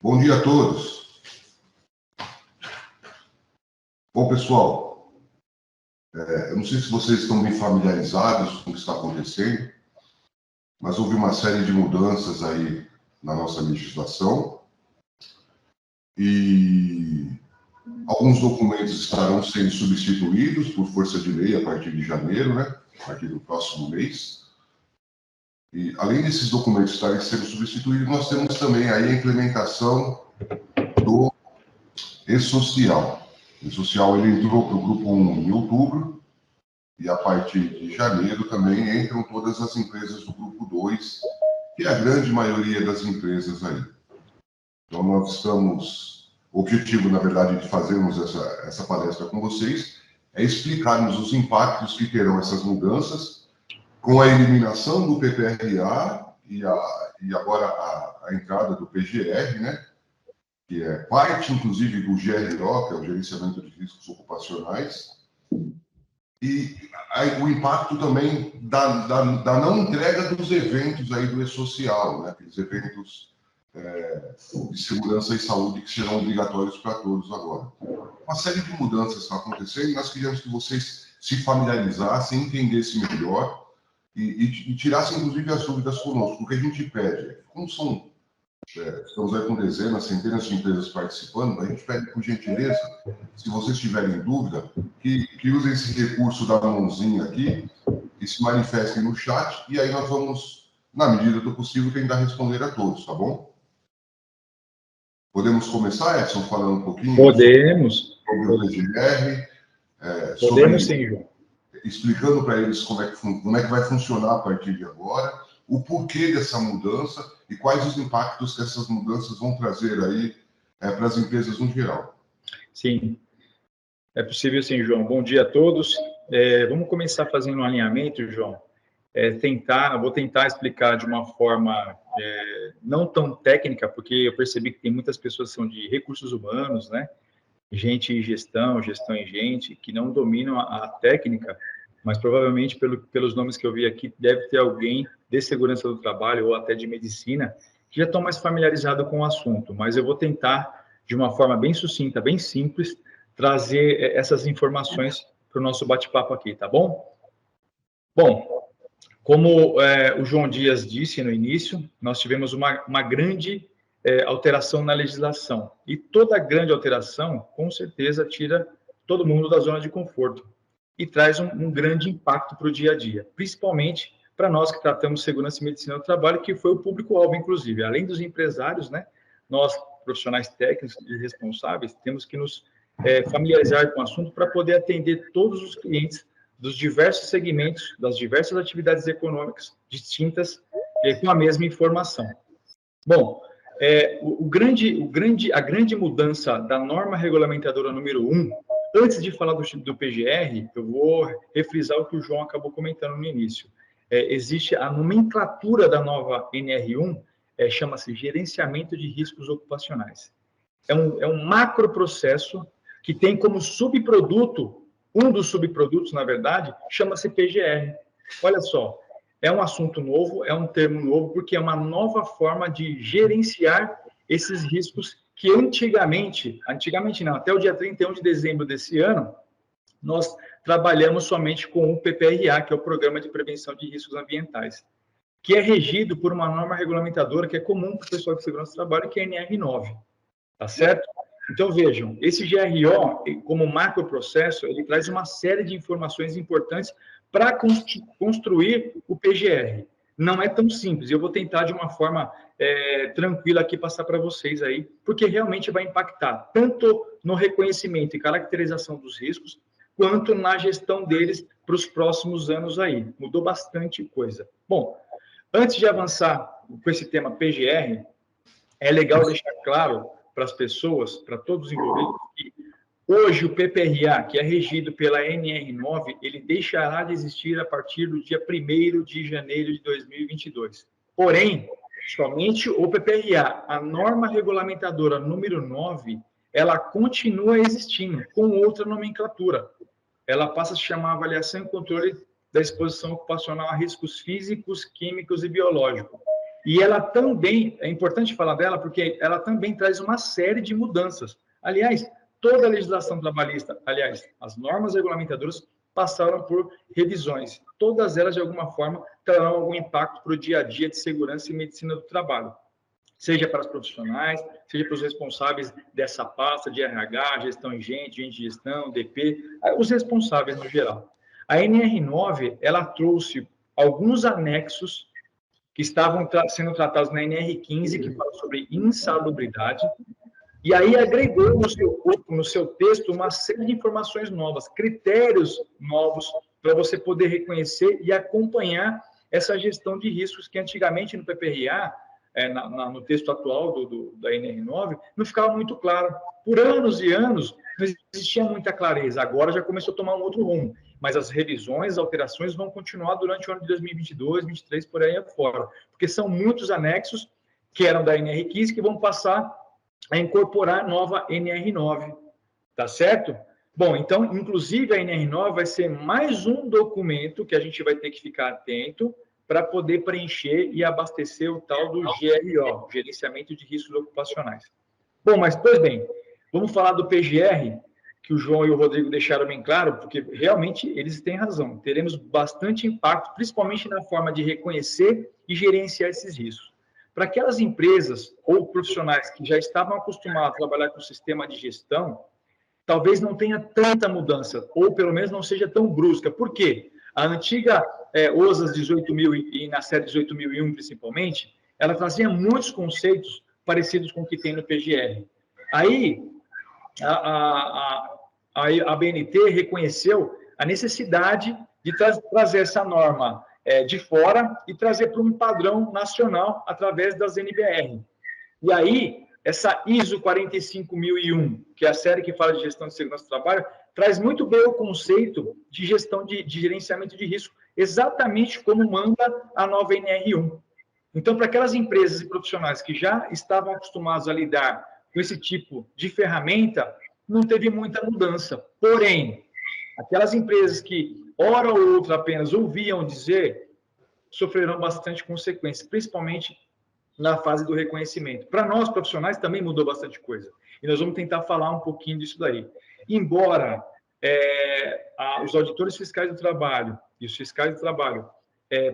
Bom dia a todos. Bom, pessoal, eu não sei se vocês estão bem familiarizados com o que está acontecendo, mas houve uma série de mudanças aí na nossa legislação e alguns documentos estarão sendo substituídos por força de lei a partir de janeiro, né? A partir do próximo mês. E além desses documentos estarem sendo substituídos, nós temos também aí a implementação do E-Social. O E-Social ele entrou para o grupo 1 em outubro e a partir de janeiro também entram todas as empresas do grupo 2, que é a grande maioria das empresas aí. Então nós estamos, o objetivo na verdade de fazermos essa palestra com vocês é explicarmos os impactos que terão essas mudanças com a eliminação do PPRA e agora a entrada do PGR, né? Que é parte, inclusive, do GRO, que é o Gerenciamento de Riscos Ocupacionais, e aí, o impacto também da não entrega dos eventos aí do E-Social, né? Aqueles eventos de segurança e saúde que serão obrigatórios para todos agora. Uma série de mudanças está acontecendo e nós queríamos que vocês se familiarizassem, entendessem melhor e tirassem, inclusive, as dúvidas conosco. O que a gente pede, como estamos aí com dezenas, centenas de empresas participando, a gente pede, por gentileza, se vocês tiverem dúvida, que usem esse recurso da mãozinha aqui e se manifestem no chat, e aí nós vamos, na medida do possível, tentar responder a todos, tá bom? Podemos começar, Edson, falando um pouquinho sobre o PGR? Podemos sim, João. Explicando para eles como é que vai funcionar a partir de agora, o porquê dessa mudança e quais os impactos que essas mudanças vão trazer aí para as empresas no geral. Sim, é possível sim, João. Bom dia a todos. Vamos começar fazendo um alinhamento, João. Vou tentar explicar de uma forma não tão técnica, porque eu percebi que tem muitas pessoas que são de recursos humanos, né? Gente em gestão em gente, que não dominam a técnica, mas provavelmente pelos nomes que eu vi aqui, deve ter alguém de segurança do trabalho ou até de medicina que já estão mais familiarizados com o assunto, mas eu vou tentar, de uma forma bem sucinta, bem simples, trazer essas informações para o nosso bate-papo aqui, tá bom? Bom, como o João Dias disse no início, nós tivemos uma grande alteração na legislação. E toda grande alteração, com certeza, tira todo mundo da zona de conforto e traz um grande impacto para o dia a dia, principalmente para nós que tratamos segurança e medicina do trabalho, que foi o público-alvo, inclusive. Além dos empresários, né, nós, profissionais técnicos e responsáveis, temos que nos familiarizar com o assunto para poder atender todos os clientes dos diversos segmentos, das diversas atividades econômicas distintas, com a mesma informação. Bom, a grande mudança da norma regulamentadora número 1, antes de falar do PGR, eu vou refrisar o que o João acabou comentando no início. Existe a nomenclatura da nova NR1, chama-se Gerenciamento de Riscos Ocupacionais. É um macro processo que tem como subproduto, um dos subprodutos, na verdade, chama-se PGR. Olha só, é um assunto novo, é um termo novo, porque é uma nova forma de gerenciar esses riscos que antigamente não, até o dia 31 de dezembro desse ano, nós trabalhamos somente com o PPRA, que é o Programa de Prevenção de Riscos Ambientais, que é regido por uma norma regulamentadora que é comum para o pessoal de segurança do trabalho, que é a NR9, tá certo? Então, vejam, esse GRO, como macroprocesso, ele traz uma série de informações importantes para construir o PGR. Não é tão simples, eu vou tentar de uma forma tranquila aqui passar para vocês aí, porque realmente vai impactar tanto no reconhecimento e caracterização dos riscos, quanto na gestão deles para os próximos anos aí. Mudou bastante coisa. Bom, antes de avançar com esse tema PGR, é legal deixar claro para as pessoas, para todos os envolvidos, que hoje o PPRA, que é regido pela NR9, ele deixará de existir a partir do dia 1º de janeiro de 2022. Porém, somente o PPRA, a norma regulamentadora número 9, ela continua existindo, com outra nomenclatura. Ela passa a se chamar Avaliação e Controle da Exposição Ocupacional a Riscos Físicos, Químicos e Biológicos. E ela também, é importante falar dela, porque ela também traz uma série de mudanças. Aliás, toda a legislação trabalhista, aliás, as normas regulamentadoras passaram por revisões. Todas elas, de alguma forma, terão algum impacto para o dia a dia de segurança e medicina do trabalho. Seja para os profissionais, seja para os responsáveis dessa pasta de RH, gestão em gente de gestão, DP, os responsáveis no geral. A NR9, ela trouxe alguns anexos que estavam sendo tratados na NR15, que fala sobre insalubridade, e aí agregou no seu texto uma série de informações novas, critérios novos, para você poder reconhecer e acompanhar essa gestão de riscos que antigamente no PPRA, no texto atual da NR9, não ficava muito claro. Por anos e anos, não existia muita clareza. Agora já começou a tomar um outro rumo. Mas as revisões, as alterações vão continuar durante o ano de 2022, 2023, por aí afora. Porque são muitos anexos que eram da NR15 que vão passar a incorporar a nova NR9. Tá certo? Bom, então, inclusive, a NR9 vai ser mais um documento que a gente vai ter que ficar atento para poder preencher e abastecer o tal do GRO, Gerenciamento de Riscos Ocupacionais. Bom, mas, pois bem, vamos falar do PGR, que o João e o Rodrigo deixaram bem claro, porque realmente eles têm razão. Teremos bastante impacto, principalmente na forma de reconhecer e gerenciar esses riscos. Para aquelas empresas ou profissionais que já estavam acostumados a trabalhar com o sistema de gestão, talvez não tenha tanta mudança, ou pelo menos não seja tão brusca. Por quê? A antiga OSAS 18.000 e na série 18.001, principalmente, ela trazia muitos conceitos parecidos com o que tem no PGR. Aí, a BNT reconheceu a necessidade de trazer essa norma de fora e trazer para um padrão nacional através das NBR. E aí, essa ISO 45001, que é a série que fala de gestão de segurança do trabalho, traz muito bem o conceito de gestão de gerenciamento de risco, exatamente como manda a nova NR1. Então, para aquelas empresas e profissionais que já estavam acostumados a lidar com esse tipo de ferramenta, não teve muita mudança. Porém, aquelas empresas que, hora ou outra, apenas ouviam dizer, sofrerão bastante consequências, principalmente na fase do reconhecimento. Para nós, profissionais, também mudou bastante coisa. E nós vamos tentar falar um pouquinho disso daí. Embora os auditores fiscais do trabalho e os fiscais do trabalho,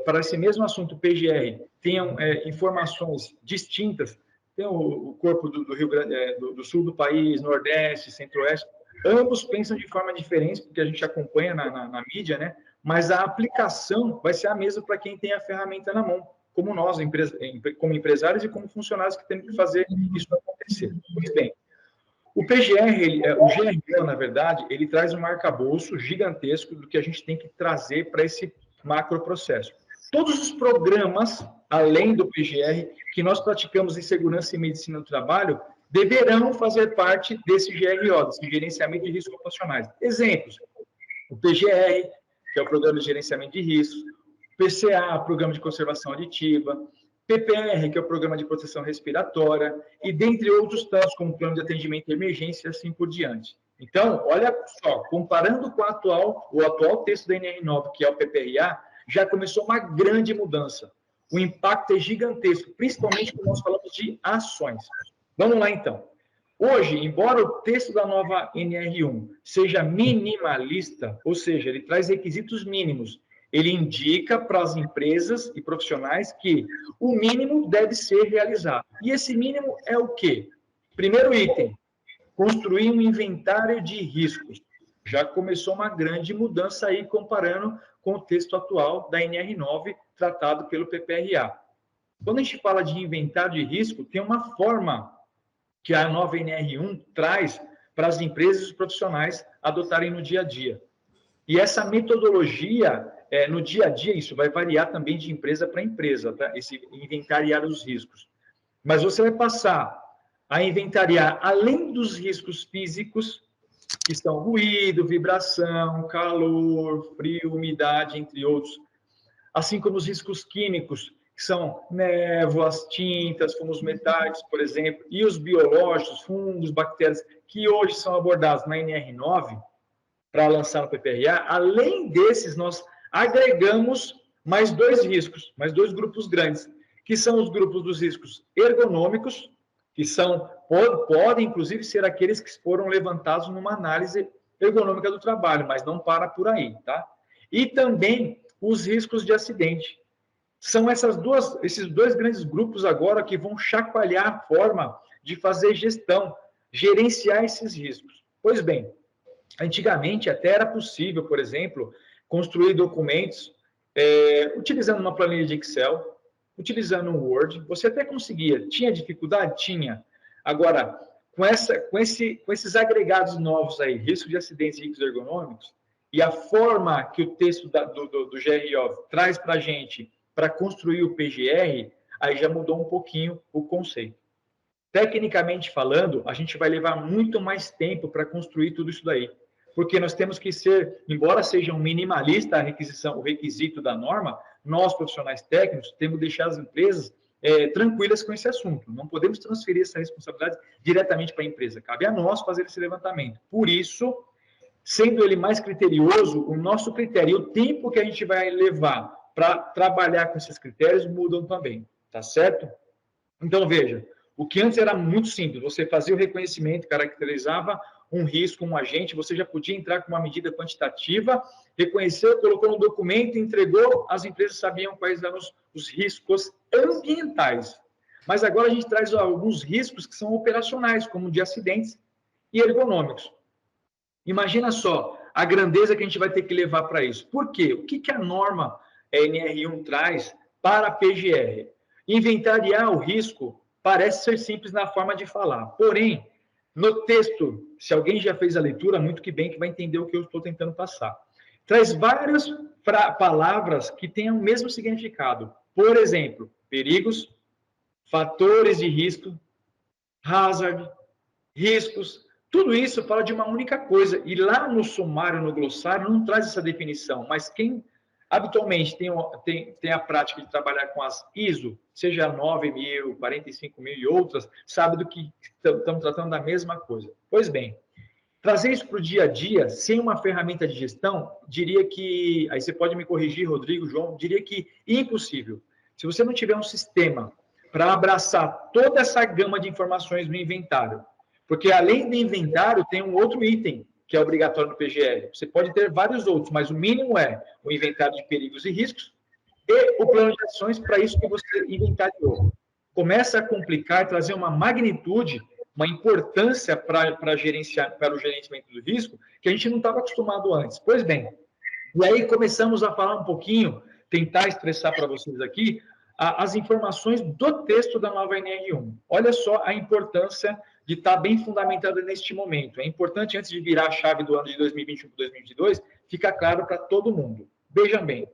para esse mesmo assunto, PGR, tenham informações distintas, tem o corpo do Rio Grande do Sul do país, Nordeste, Centro-Oeste, ambos pensam de forma diferente, porque a gente acompanha na mídia, né? Mas a aplicação vai ser a mesma para quem tem a ferramenta na mão, como nós, como empresários e como funcionários que temos que fazer isso acontecer. Pois bem, o PGR, o GRO, na verdade, ele traz um arcabouço gigantesco do que a gente tem que trazer para esse macro processo. Todos os programas, além do PGR, que nós praticamos em segurança e medicina do trabalho, deverão fazer parte desse GRO, desse gerenciamento de riscos ocupacionais. Exemplos: o PGR, que é o Programa de Gerenciamento de Riscos, PCA, Programa de Conservação Aditiva, PPR, que é o Programa de Proteção Respiratória, e dentre outros tantos, como Plano de Atendimento de Emergência e assim por diante. Então, olha só, comparando com o atual texto da NR9, que é o PPRA, já começou uma grande mudança. O impacto é gigantesco, principalmente quando nós falamos de ações. Vamos lá, então. Hoje, embora o texto da nova NR1 seja minimalista, ou seja, ele traz requisitos mínimos, ele indica para as empresas e profissionais que o mínimo deve ser realizado. E esse mínimo é o quê? Primeiro item, construir um inventário de riscos. Já começou uma grande mudança aí, comparando com o texto atual da NR9, tratado pelo PPRA. Quando a gente fala de inventário de risco, tem uma forma que a nova NR1 traz para as empresas e os profissionais adotarem no dia a dia. E essa metodologia, no dia a dia, isso vai variar também de empresa para empresa, tá? Esse inventariar os riscos. Mas você vai passar a inventariar, além dos riscos físicos, que são ruído, vibração, calor, frio, umidade, entre outros, assim como os riscos químicos, que são névoas, tintas, fumos metálicos, por exemplo, e os biológicos, fungos, bactérias, que hoje são abordados na NR9, para lançar no PPRA. Além desses, nós agregamos mais dois riscos, mais dois grupos grandes, que são os grupos dos riscos ergonômicos, que podem, inclusive, ser aqueles que foram levantados numa análise ergonômica do trabalho, mas não para por aí, tá? E também os riscos de acidente. São esses dois grandes grupos agora que vão chacoalhar a forma de fazer gestão, gerenciar esses riscos. Pois bem, antigamente até era possível, por exemplo, construir documentos utilizando uma planilha de Excel, utilizando um Word. Você até conseguia. Tinha dificuldade? Tinha. Agora, com esses agregados novos aí, risco de acidentes e riscos ergonômicos, e a forma que o texto do GRO traz para a gente para construir o PGR, aí já mudou um pouquinho o conceito. Tecnicamente falando, a gente vai levar muito mais tempo para construir tudo isso daí, porque nós temos que ser, embora seja um minimalista o requisito da norma, nós, profissionais técnicos, temos que deixar as empresas tranquilas com esse assunto. Não podemos transferir essa responsabilidade diretamente para a empresa. Cabe a nós fazer esse levantamento. Por isso, sendo ele mais criterioso, o nosso critério e o tempo que a gente vai levar para trabalhar com esses critérios mudam também, tá certo? Então, veja, o que antes era muito simples, você fazia o reconhecimento, caracterizava um risco, um agente, você já podia entrar com uma medida quantitativa, reconheceu, colocou no documento, entregou, as empresas sabiam quais eram os riscos ambientais. Mas agora a gente traz alguns riscos que são operacionais, como de acidentes e ergonômicos. Imagina só a grandeza que a gente vai ter que levar para isso. Por quê? O que a norma NR1 traz para a PGR? Inventariar o risco parece ser simples na forma de falar. Porém, no texto, se alguém já fez a leitura, muito que bem que vai entender o que eu estou tentando passar. Traz várias palavras que têm o mesmo significado. Por exemplo, perigos, fatores de risco, hazard, riscos. Tudo isso fala de uma única coisa. E lá no sumário, no glossário, não traz essa definição. Mas quem habitualmente tem a prática de trabalhar com as ISO, seja 9.000, 45.000 e outras, sabe do que estamos tratando da mesma coisa. Pois bem, trazer isso para o dia a dia, sem uma ferramenta de gestão, diria que, aí você pode me corrigir, Rodrigo, João, diria que impossível. Se você não tiver um sistema para abraçar toda essa gama de informações do inventário, porque além do inventário tem um outro item, que é obrigatório no PGR. Você pode ter vários outros, mas o mínimo é o inventário de perigos e riscos e o plano de ações para isso que você inventariou. Começa a complicar, trazer uma magnitude, uma importância para o gerenciamento do risco que a gente não estava acostumado antes. Pois bem, e aí começamos a falar um pouquinho, tentar expressar para vocês aqui as informações do texto da nova NR1. Olha só a importância de estar bem fundamentada neste momento. É importante, antes de virar a chave do ano de 2021 para 2022, ficar claro para todo mundo. Vejam bem,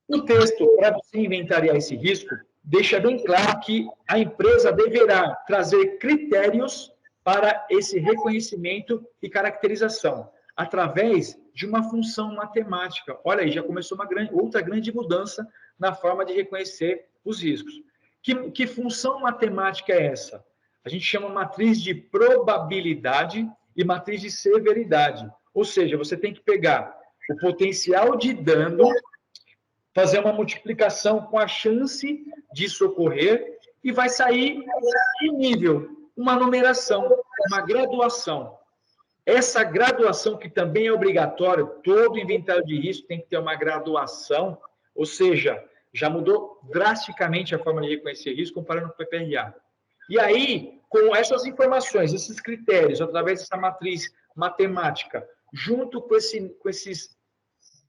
o texto, para você inventariar esse risco, deixa bem claro que a empresa deverá trazer critérios para esse reconhecimento e caracterização, através de uma função matemática. Olha aí, já começou outra grande mudança na forma de reconhecer os riscos. Que função matemática é essa? A gente chama matriz de probabilidade e matriz de severidade. Ou seja, você tem que pegar o potencial de dano, fazer uma multiplicação com a chance disso ocorrer e vai sair um nível, uma numeração, uma graduação. Essa graduação, que também é obrigatório, todo inventário de risco tem que ter uma graduação, ou seja, já mudou drasticamente a forma de reconhecer risco comparando com o PPRA. E aí, com essas informações, esses critérios, através dessa matriz matemática, junto com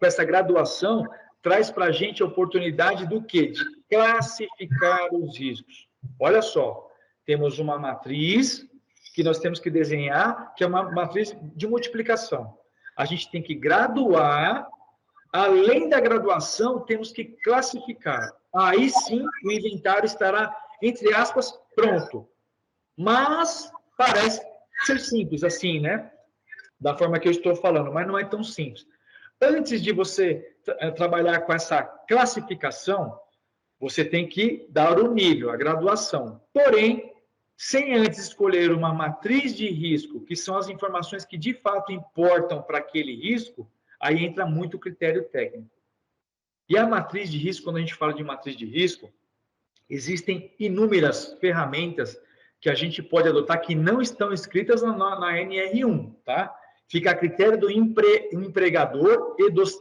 essa graduação, traz para a gente a oportunidade do quê? De classificar os riscos. Olha só, temos uma matriz que nós temos que desenhar, que é uma matriz de multiplicação. A gente tem que graduar, além da graduação, temos que classificar. Aí sim, o inventário estará, entre aspas, pronto. Mas parece ser simples assim, né? Da forma que eu estou falando, mas não é tão simples. Antes de você trabalhar com essa classificação, você tem que dar o nível, a graduação. Porém, sem antes escolher uma matriz de risco, que são as informações que de fato importam para aquele risco, aí entra muito critério técnico. E a matriz de risco, quando a gente fala de matriz de risco, Existem inúmeras ferramentas que a gente pode adotar que não estão escritas na NR1, tá? Fica a critério do empregador e dos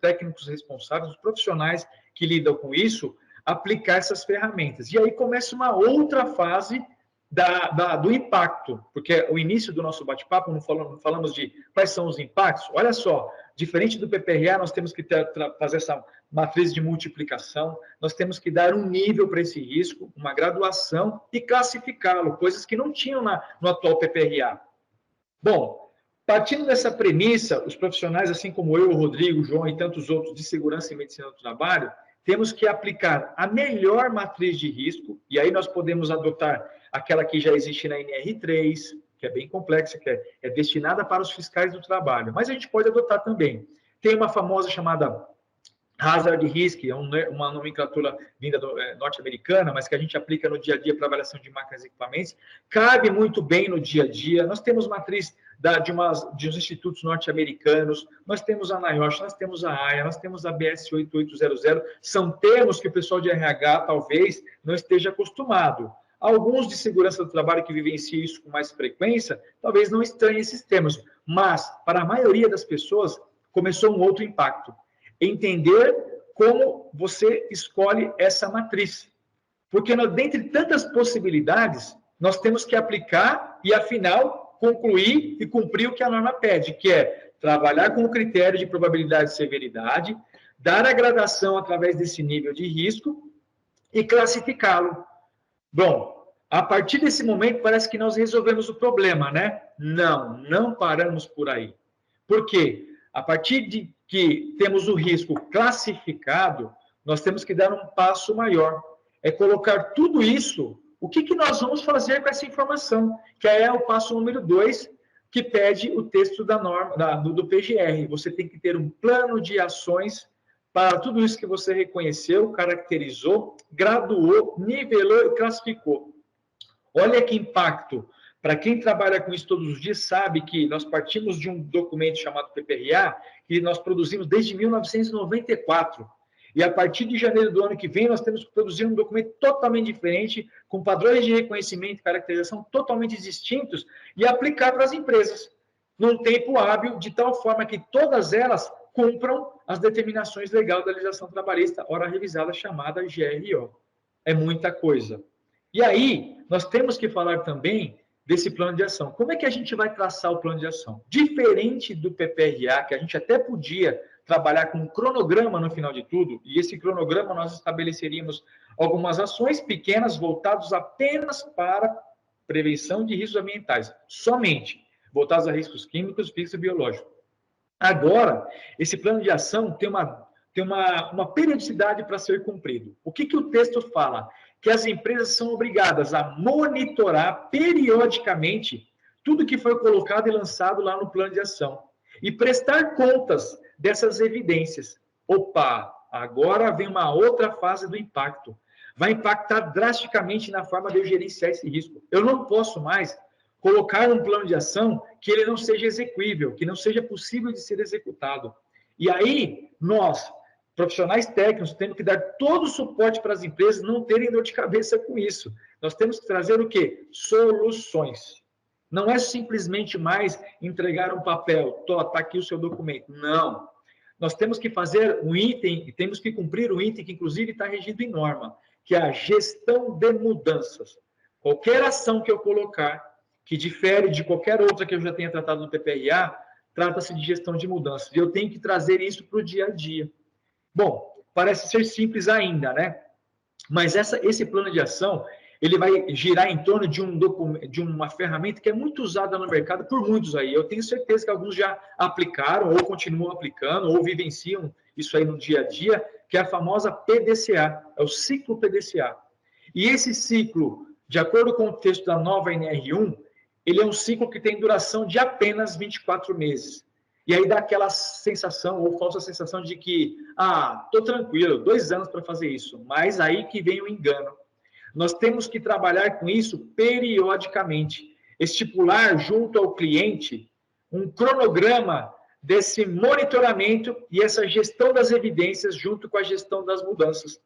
técnicos responsáveis, dos profissionais que lidam com isso, aplicar essas ferramentas. E aí começa uma outra fase do impacto, porque o início do nosso bate-papo, não falamos de quais são os impactos. Olha só, diferente do PPRA, nós temos que fazer essa matriz de multiplicação, nós temos que dar um nível para esse risco, uma graduação e classificá-lo, coisas que não tinham no atual PPRA. Bom, partindo dessa premissa, os profissionais, assim como eu, o Rodrigo, o João e tantos outros de segurança e medicina do trabalho, temos que aplicar a melhor matriz de risco, e aí nós podemos adotar aquela que já existe na NR3, que é bem complexa, que é destinada para os fiscais do trabalho, mas a gente pode adotar também. Tem uma famosa chamada Hazard Risk, é uma nomenclatura vinda norte-americana, mas que a gente aplica no dia a dia para avaliação de máquinas e equipamentos, cabe muito bem no dia a dia. Nós temos matriz de uns institutos norte-americanos, nós temos a NIOSH, nós temos a AIA, nós temos a BS 8800, são termos que o pessoal de RH talvez não esteja acostumado. Alguns de segurança do trabalho que vivenciam isso com mais frequência, talvez não estranhem esses termos, mas para a maioria das pessoas começou um outro impacto. Entender como você escolhe essa matriz. Porque dentre tantas possibilidades, nós temos que aplicar e, afinal, concluir e cumprir o que a norma pede, que é trabalhar com o critério de probabilidade e severidade, dar a gradação através desse nível de risco e classificá-lo. Bom, a partir desse momento, parece que nós resolvemos o problema, né? Não paramos por aí. Por quê? A partir de que temos o risco classificado, nós temos que dar um passo maior. É colocar tudo isso, o que nós vamos fazer com essa informação, que é o passo número 2, que pede o texto da norma, do PGR. Você tem que ter um plano de ações para tudo isso que você reconheceu, caracterizou, graduou, nivelou e classificou. Olha que impacto. Para quem trabalha com isso todos os dias, sabe que nós partimos de um documento chamado PPRA, que nós produzimos desde 1994. E a partir de janeiro do ano que vem, nós temos que produzir um documento totalmente diferente, com padrões de reconhecimento e caracterização totalmente distintos, e aplicar para as empresas, num tempo hábil, de tal forma que todas elas cumpram as determinações legais da legislação trabalhista, hora revisada, chamada GRO. É muita coisa. E aí, nós temos que falar também desse plano de ação. Como é que a gente vai traçar o plano de ação? Diferente do PPRA, que a gente até podia trabalhar com um cronograma no final de tudo, e esse cronograma nós estabeleceríamos algumas ações pequenas voltadas apenas para prevenção de riscos ambientais, somente voltados a riscos químicos, físicos e biológicos. Agora, esse plano de ação tem uma periodicidade para ser cumprido. O que o texto fala? Que as empresas são obrigadas a monitorar periodicamente tudo que foi colocado e lançado lá no plano de ação e prestar contas dessas evidências. Opa, agora vem uma outra fase do impacto. Vai impactar drasticamente na forma de eu gerenciar esse risco. Eu não posso mais colocar um plano de ação que ele não seja execuível, que não seja possível de ser executado. E aí, nós, profissionais técnicos, temos que dar todo o suporte para as empresas não terem dor de cabeça com isso. Nós temos que trazer o quê? Soluções. Não é simplesmente mais entregar um papel, está aqui o seu documento. Não. Nós temos que fazer um item, temos que cumprir um item que, inclusive, está regido em norma, que é a gestão de mudanças. Qualquer ação que eu colocar, que difere de qualquer outra que eu já tenha tratado no PPRA, trata-se de gestão de mudanças. E eu tenho que trazer isso para o dia a dia. Bom, parece ser simples ainda, né? Mas esse plano de ação, ele vai girar em torno de uma ferramenta que é muito usada no mercado por muitos aí. Eu tenho certeza que alguns já aplicaram, ou continuam aplicando, ou vivenciam isso aí no dia a dia, que é a famosa PDCA, é o ciclo PDCA. E esse ciclo, de acordo com o texto da nova NR1, ele é um ciclo que tem duração de apenas 24 meses. E aí dá aquela sensação, ou falsa sensação de que, estou tranquilo, 2 anos para fazer isso. Mas aí que vem o engano. Nós temos que trabalhar com isso periodicamente. Estipular junto ao cliente um cronograma desse monitoramento e essa gestão das evidências junto com a gestão das mudanças.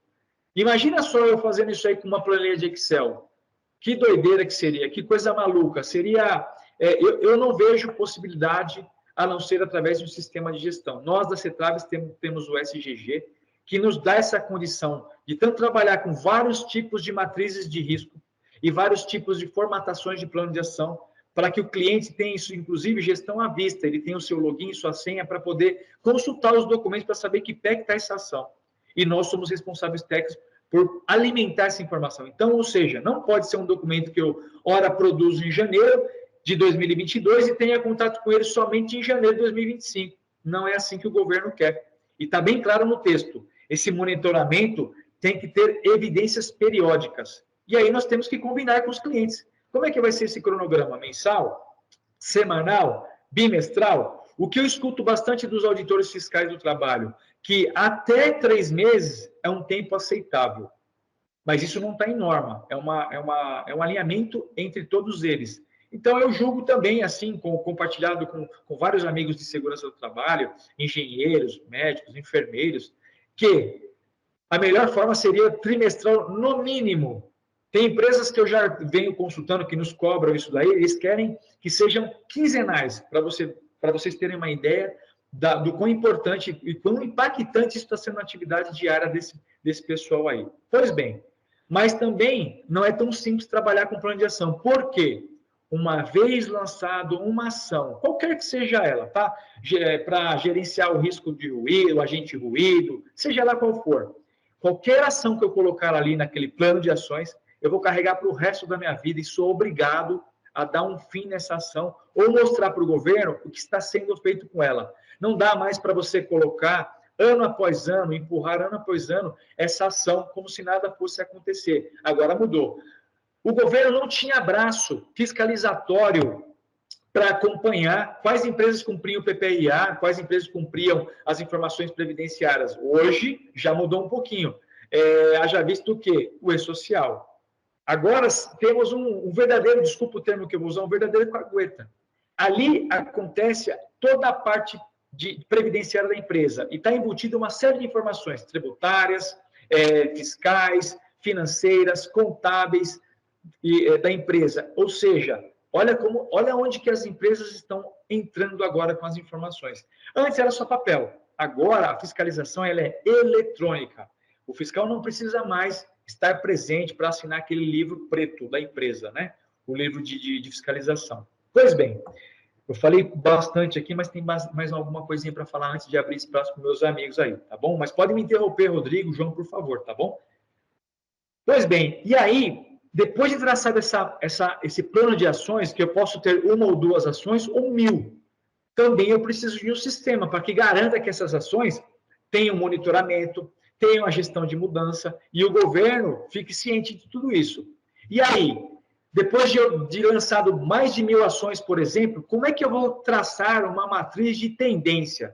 Imagina só eu fazendo isso aí com uma planilha de Excel. Que doideira que seria, que coisa maluca. Seria, eu não vejo possibilidade a não ser através de um sistema de gestão. Nós, da Cetraves, temos o SGG, que nos dá essa condição de tanto trabalhar com vários tipos de matrizes de risco e vários tipos de formatações de plano de ação, para que o cliente tenha isso, inclusive, gestão à vista. Ele tem o seu login, sua senha, para poder consultar os documentos para saber que pé que está essa ação. E nós somos responsáveis técnicos por alimentar essa informação. Então, ou seja, não pode ser um documento que eu, ora, produzo em janeiro de 2022 e tenha contato com ele somente em janeiro de 2025. Não é assim que o governo quer. E está bem claro no texto. Esse monitoramento tem que ter evidências periódicas. E aí nós temos que combinar com os clientes. Como é que vai ser esse cronograma? Mensal? Semanal? Bimestral? O que eu escuto bastante dos auditores fiscais do trabalho, que até 3 meses é um tempo aceitável. Mas isso não está em norma. É um alinhamento entre todos eles. Então, eu julgo também, assim, compartilhado com vários amigos de segurança do trabalho, engenheiros, médicos, enfermeiros, que a melhor forma seria trimestral no mínimo. Tem empresas que eu já venho consultando que nos cobram isso daí, eles querem que sejam quinzenais, para vocês terem uma ideia do quão importante e quão impactante isso está sendo na atividade diária desse pessoal aí. Pois bem, mas também não é tão simples trabalhar com plano de ação. Por quê? Uma vez lançado uma ação, qualquer que seja ela, tá? Para gerenciar o risco de ruído, o agente ruído, seja lá qual for. Qualquer ação que eu colocar ali naquele plano de ações, eu vou carregar para o resto da minha vida e sou obrigado a dar um fim nessa ação ou mostrar para o governo o que está sendo feito com ela. Não dá mais para você colocar ano após ano, empurrar ano após ano essa ação como se nada fosse acontecer. Agora mudou. O governo não tinha braço fiscalizatório para acompanhar quais empresas cumpriam o PPI-A, quais empresas cumpriam as informações previdenciárias. Hoje já mudou um pouquinho. Haja visto o quê? O E-Social. Agora temos um verdadeiro, desculpa o termo que eu vou usar, um verdadeiro cagueta. Ali acontece toda a parte de previdenciária da empresa e está embutida uma série de informações tributárias, fiscais, financeiras, contábeis da empresa. Ou seja, olha onde que as empresas estão entrando agora com as informações. Antes era só papel, agora a fiscalização ela é eletrônica. O fiscal não precisa mais estar presente para assinar aquele livro preto da empresa, né? O livro de fiscalização. Pois bem, eu falei bastante aqui, mas tem mais alguma coisinha para falar antes de abrir espaço para meus amigos aí, tá bom? Mas pode me interromper, Rodrigo, João, por favor, tá bom? Pois bem, e aí, depois de traçar esse plano de ações, que eu posso ter 1 ou 2 ações ou 1000, também eu preciso de um sistema para que garanta que essas ações tenham monitoramento, tenham a gestão de mudança e o governo fique ciente de tudo isso. E aí, depois de lançado mais de 1000 ações, por exemplo, como é que eu vou traçar uma matriz de tendência?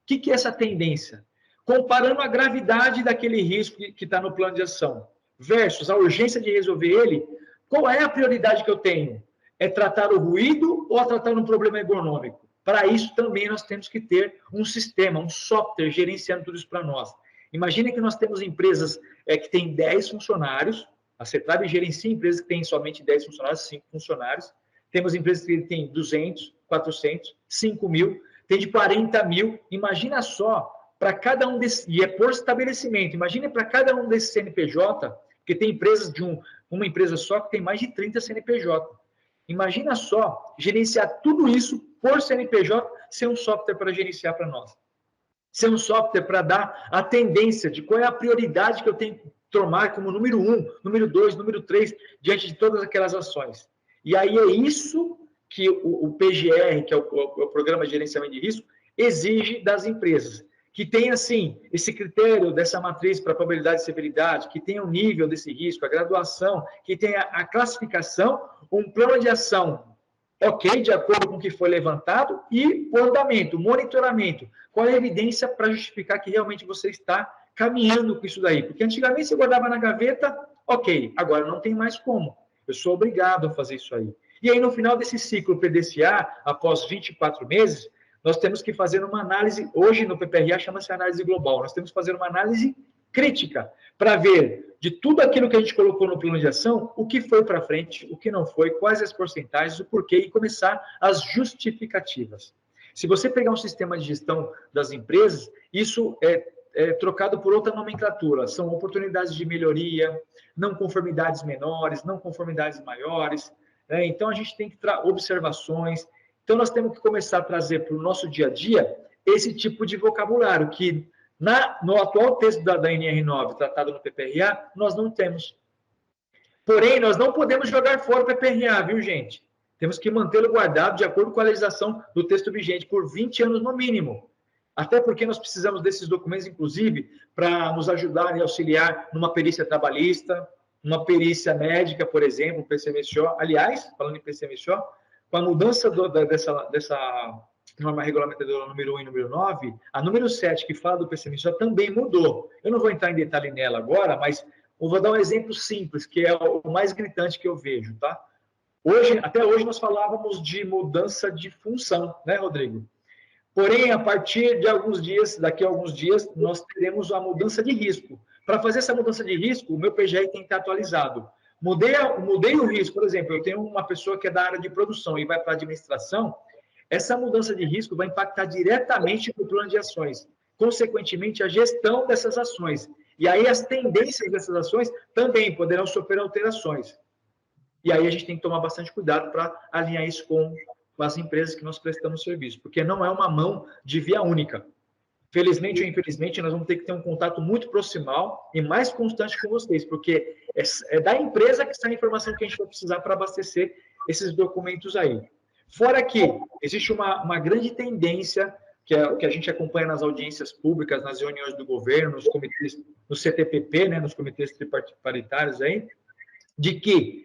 O que é essa tendência? Comparando a gravidade daquele risco que está no plano de ação versus a urgência de resolver ele, qual é a prioridade que eu tenho? É tratar o ruído ou tratar um problema ergonômico? Para isso, também nós temos que ter um sistema, um software gerenciando tudo isso para nós. Imagine que nós temos empresas que têm 10 funcionários, a Cetraves gerencia empresas que têm somente 10 funcionários, 5 funcionários, temos empresas que têm 200, 400, 5 mil, tem de 40 mil, imagina só, para cada um desses, e é por estabelecimento, imagine para cada um desses CNPJ, porque tem empresas uma empresa só que tem mais de 30 CNPJ. Imagina só, gerenciar tudo isso por CNPJ, ser um software para gerenciar para nós. Ser um software para dar a tendência de qual é a prioridade que eu tenho que tomar como número 1, número 2, número 3, diante de todas aquelas ações. E aí é isso que o PGR, que é o Programa de Gerenciamento de Risco, exige das empresas. Que tenha, assim, esse critério dessa matriz para probabilidade e severidade, que tenha o nível desse risco, a graduação, que tenha a classificação, um plano de ação, ok, de acordo com o que foi levantado, e o andamento, o monitoramento. Qual é a evidência para justificar que realmente você está caminhando com isso daí? Porque antigamente você guardava na gaveta, ok, agora não tem mais como. Eu sou obrigado a fazer isso aí. E aí, no final desse ciclo PDCA, após 24 meses, nós temos que fazer uma análise, hoje no PPRA chama-se análise global, nós temos que fazer uma análise crítica para ver de tudo aquilo que a gente colocou no plano de ação, o que foi para frente, o que não foi, quais as porcentagens, o porquê, e começar as justificativas. Se você pegar um sistema de gestão das empresas, isso é trocado por outra nomenclatura. São oportunidades de melhoria, não conformidades menores, não conformidades maiores. Né? Então, a gente tem que observações. Então, nós temos que começar a trazer para o nosso dia a dia esse tipo de vocabulário que, no atual texto da NR9, tratado no PPRA, nós não temos. Porém, nós não podemos jogar fora o PPRA, viu, gente? Temos que mantê-lo guardado de acordo com a legislação do texto vigente por 20 anos no mínimo. Até porque nós precisamos desses documentos, inclusive, para nos ajudar e auxiliar numa perícia trabalhista, numa perícia médica, por exemplo, PCMSO. Aliás, falando em PCMSO, com a mudança dessa norma regulamentadora número 1 e número 9, a número 7, que fala do PCMSO, também mudou. Eu não vou entrar em detalhe nela agora, mas eu vou dar um exemplo simples, que é o mais gritante que eu vejo, tá? Até hoje nós falávamos de mudança de função, né, Rodrigo? Porém, a partir de alguns dias, daqui a alguns dias, nós teremos a mudança de risco. Para fazer essa mudança de risco, o meu PGR tem que estar atualizado. Mudei o risco, por exemplo, eu tenho uma pessoa que é da área de produção e vai para a administração, essa mudança de risco vai impactar diretamente no plano de ações, consequentemente, a gestão dessas ações. E aí as tendências dessas ações também poderão sofrer alterações. E aí a gente tem que tomar bastante cuidado para alinhar isso com as empresas que nós prestamos serviço, porque não é uma mão de via única. Felizmente ou infelizmente, nós vamos ter que ter um contato muito proximal e mais constante com vocês, porque é da empresa que sai a informação que a gente vai precisar para abastecer esses documentos aí. Fora que existe uma grande tendência, que é o que a gente acompanha nas audiências públicas, nas reuniões do governo, nos comitês, no CTPP, né, nos comitês triparitários aí, de que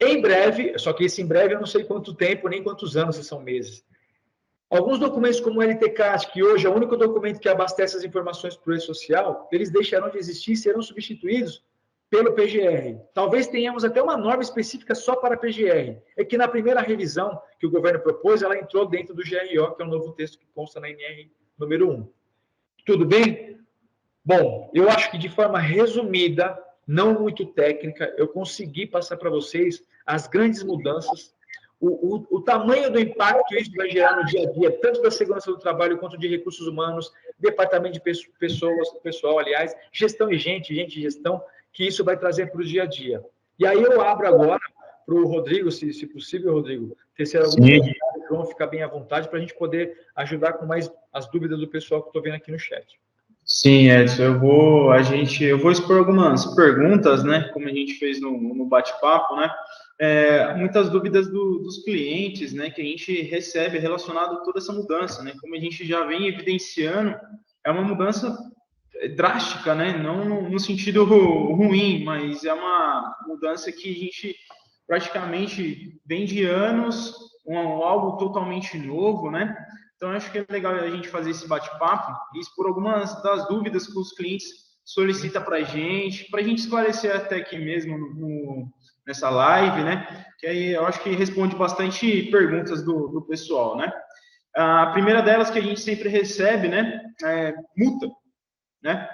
em breve, só que esse em breve eu não sei quanto tempo, nem quantos anos, se são meses, alguns documentos como o LTCAT, que hoje é o único documento que abastece as informações para o E-Social, eles deixarão de existir e serão substituídos pelo PGR. Talvez tenhamos até uma norma específica só para PGR. É que na primeira revisão que o governo propôs, ela entrou dentro do GRO, que é um novo texto que consta na NR número 1. Tudo bem? Bom, eu acho que de forma resumida, não muito técnica, eu consegui passar para vocês as grandes mudanças, o tamanho do impacto que isso vai gerar no dia a dia, tanto da segurança do trabalho quanto de recursos humanos, departamento de pessoal, aliás, gestão e gente e gestão, que isso vai trazer para o dia a dia. E aí eu abro agora para o Rodrigo, se possível, Rodrigo, tecer algum comentário, João, ficar bem à vontade, para a gente poder ajudar com mais as dúvidas do pessoal que estou vendo aqui no chat. Sim, Edson, eu vou expor algumas perguntas, né, como a gente fez no bate-papo, né, muitas dúvidas dos clientes, né, que a gente recebe relacionado a toda essa mudança, né, como a gente já vem evidenciando, é uma mudança drástica, né, não no sentido ruim, mas é uma mudança que a gente praticamente vem de anos, algo totalmente novo, né. Então, acho que é legal a gente fazer esse bate-papo e expor algumas das dúvidas que os clientes solicitam para a gente esclarecer até aqui mesmo nessa live, né? Que aí eu acho que responde bastante perguntas do pessoal, né? A primeira delas que a gente sempre recebe, né? É multa, né?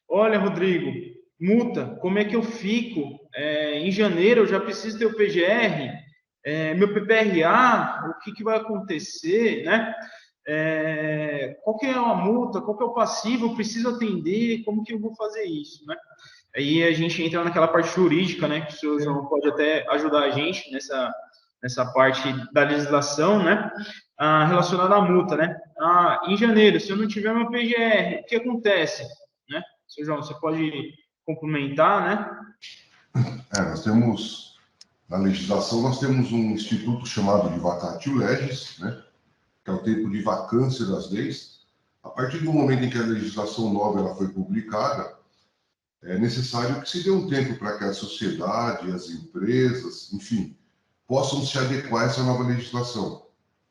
Olha, Rodrigo, multa, como é que eu fico? Em janeiro eu já preciso ter o PGR, meu PPRA, o que vai acontecer, né? Qual que é a multa, qual que é o passivo, eu preciso atender, como que eu vou fazer isso, né? Aí a gente entra naquela parte jurídica, né, que o senhor João pode até ajudar a gente nessa parte da legislação, né, relacionada à multa, né? Em janeiro, se eu não tiver meu PGR, o que acontece, né? Senhor João, você pode complementar, né? Nós temos, na legislação, nós temos um instituto chamado de vacatio legis, né? Que é o tempo de vacância das leis. A partir do momento em que a legislação nova ela foi publicada, é necessário que se dê um tempo para que a sociedade, as empresas, enfim, possam se adequar a essa nova legislação.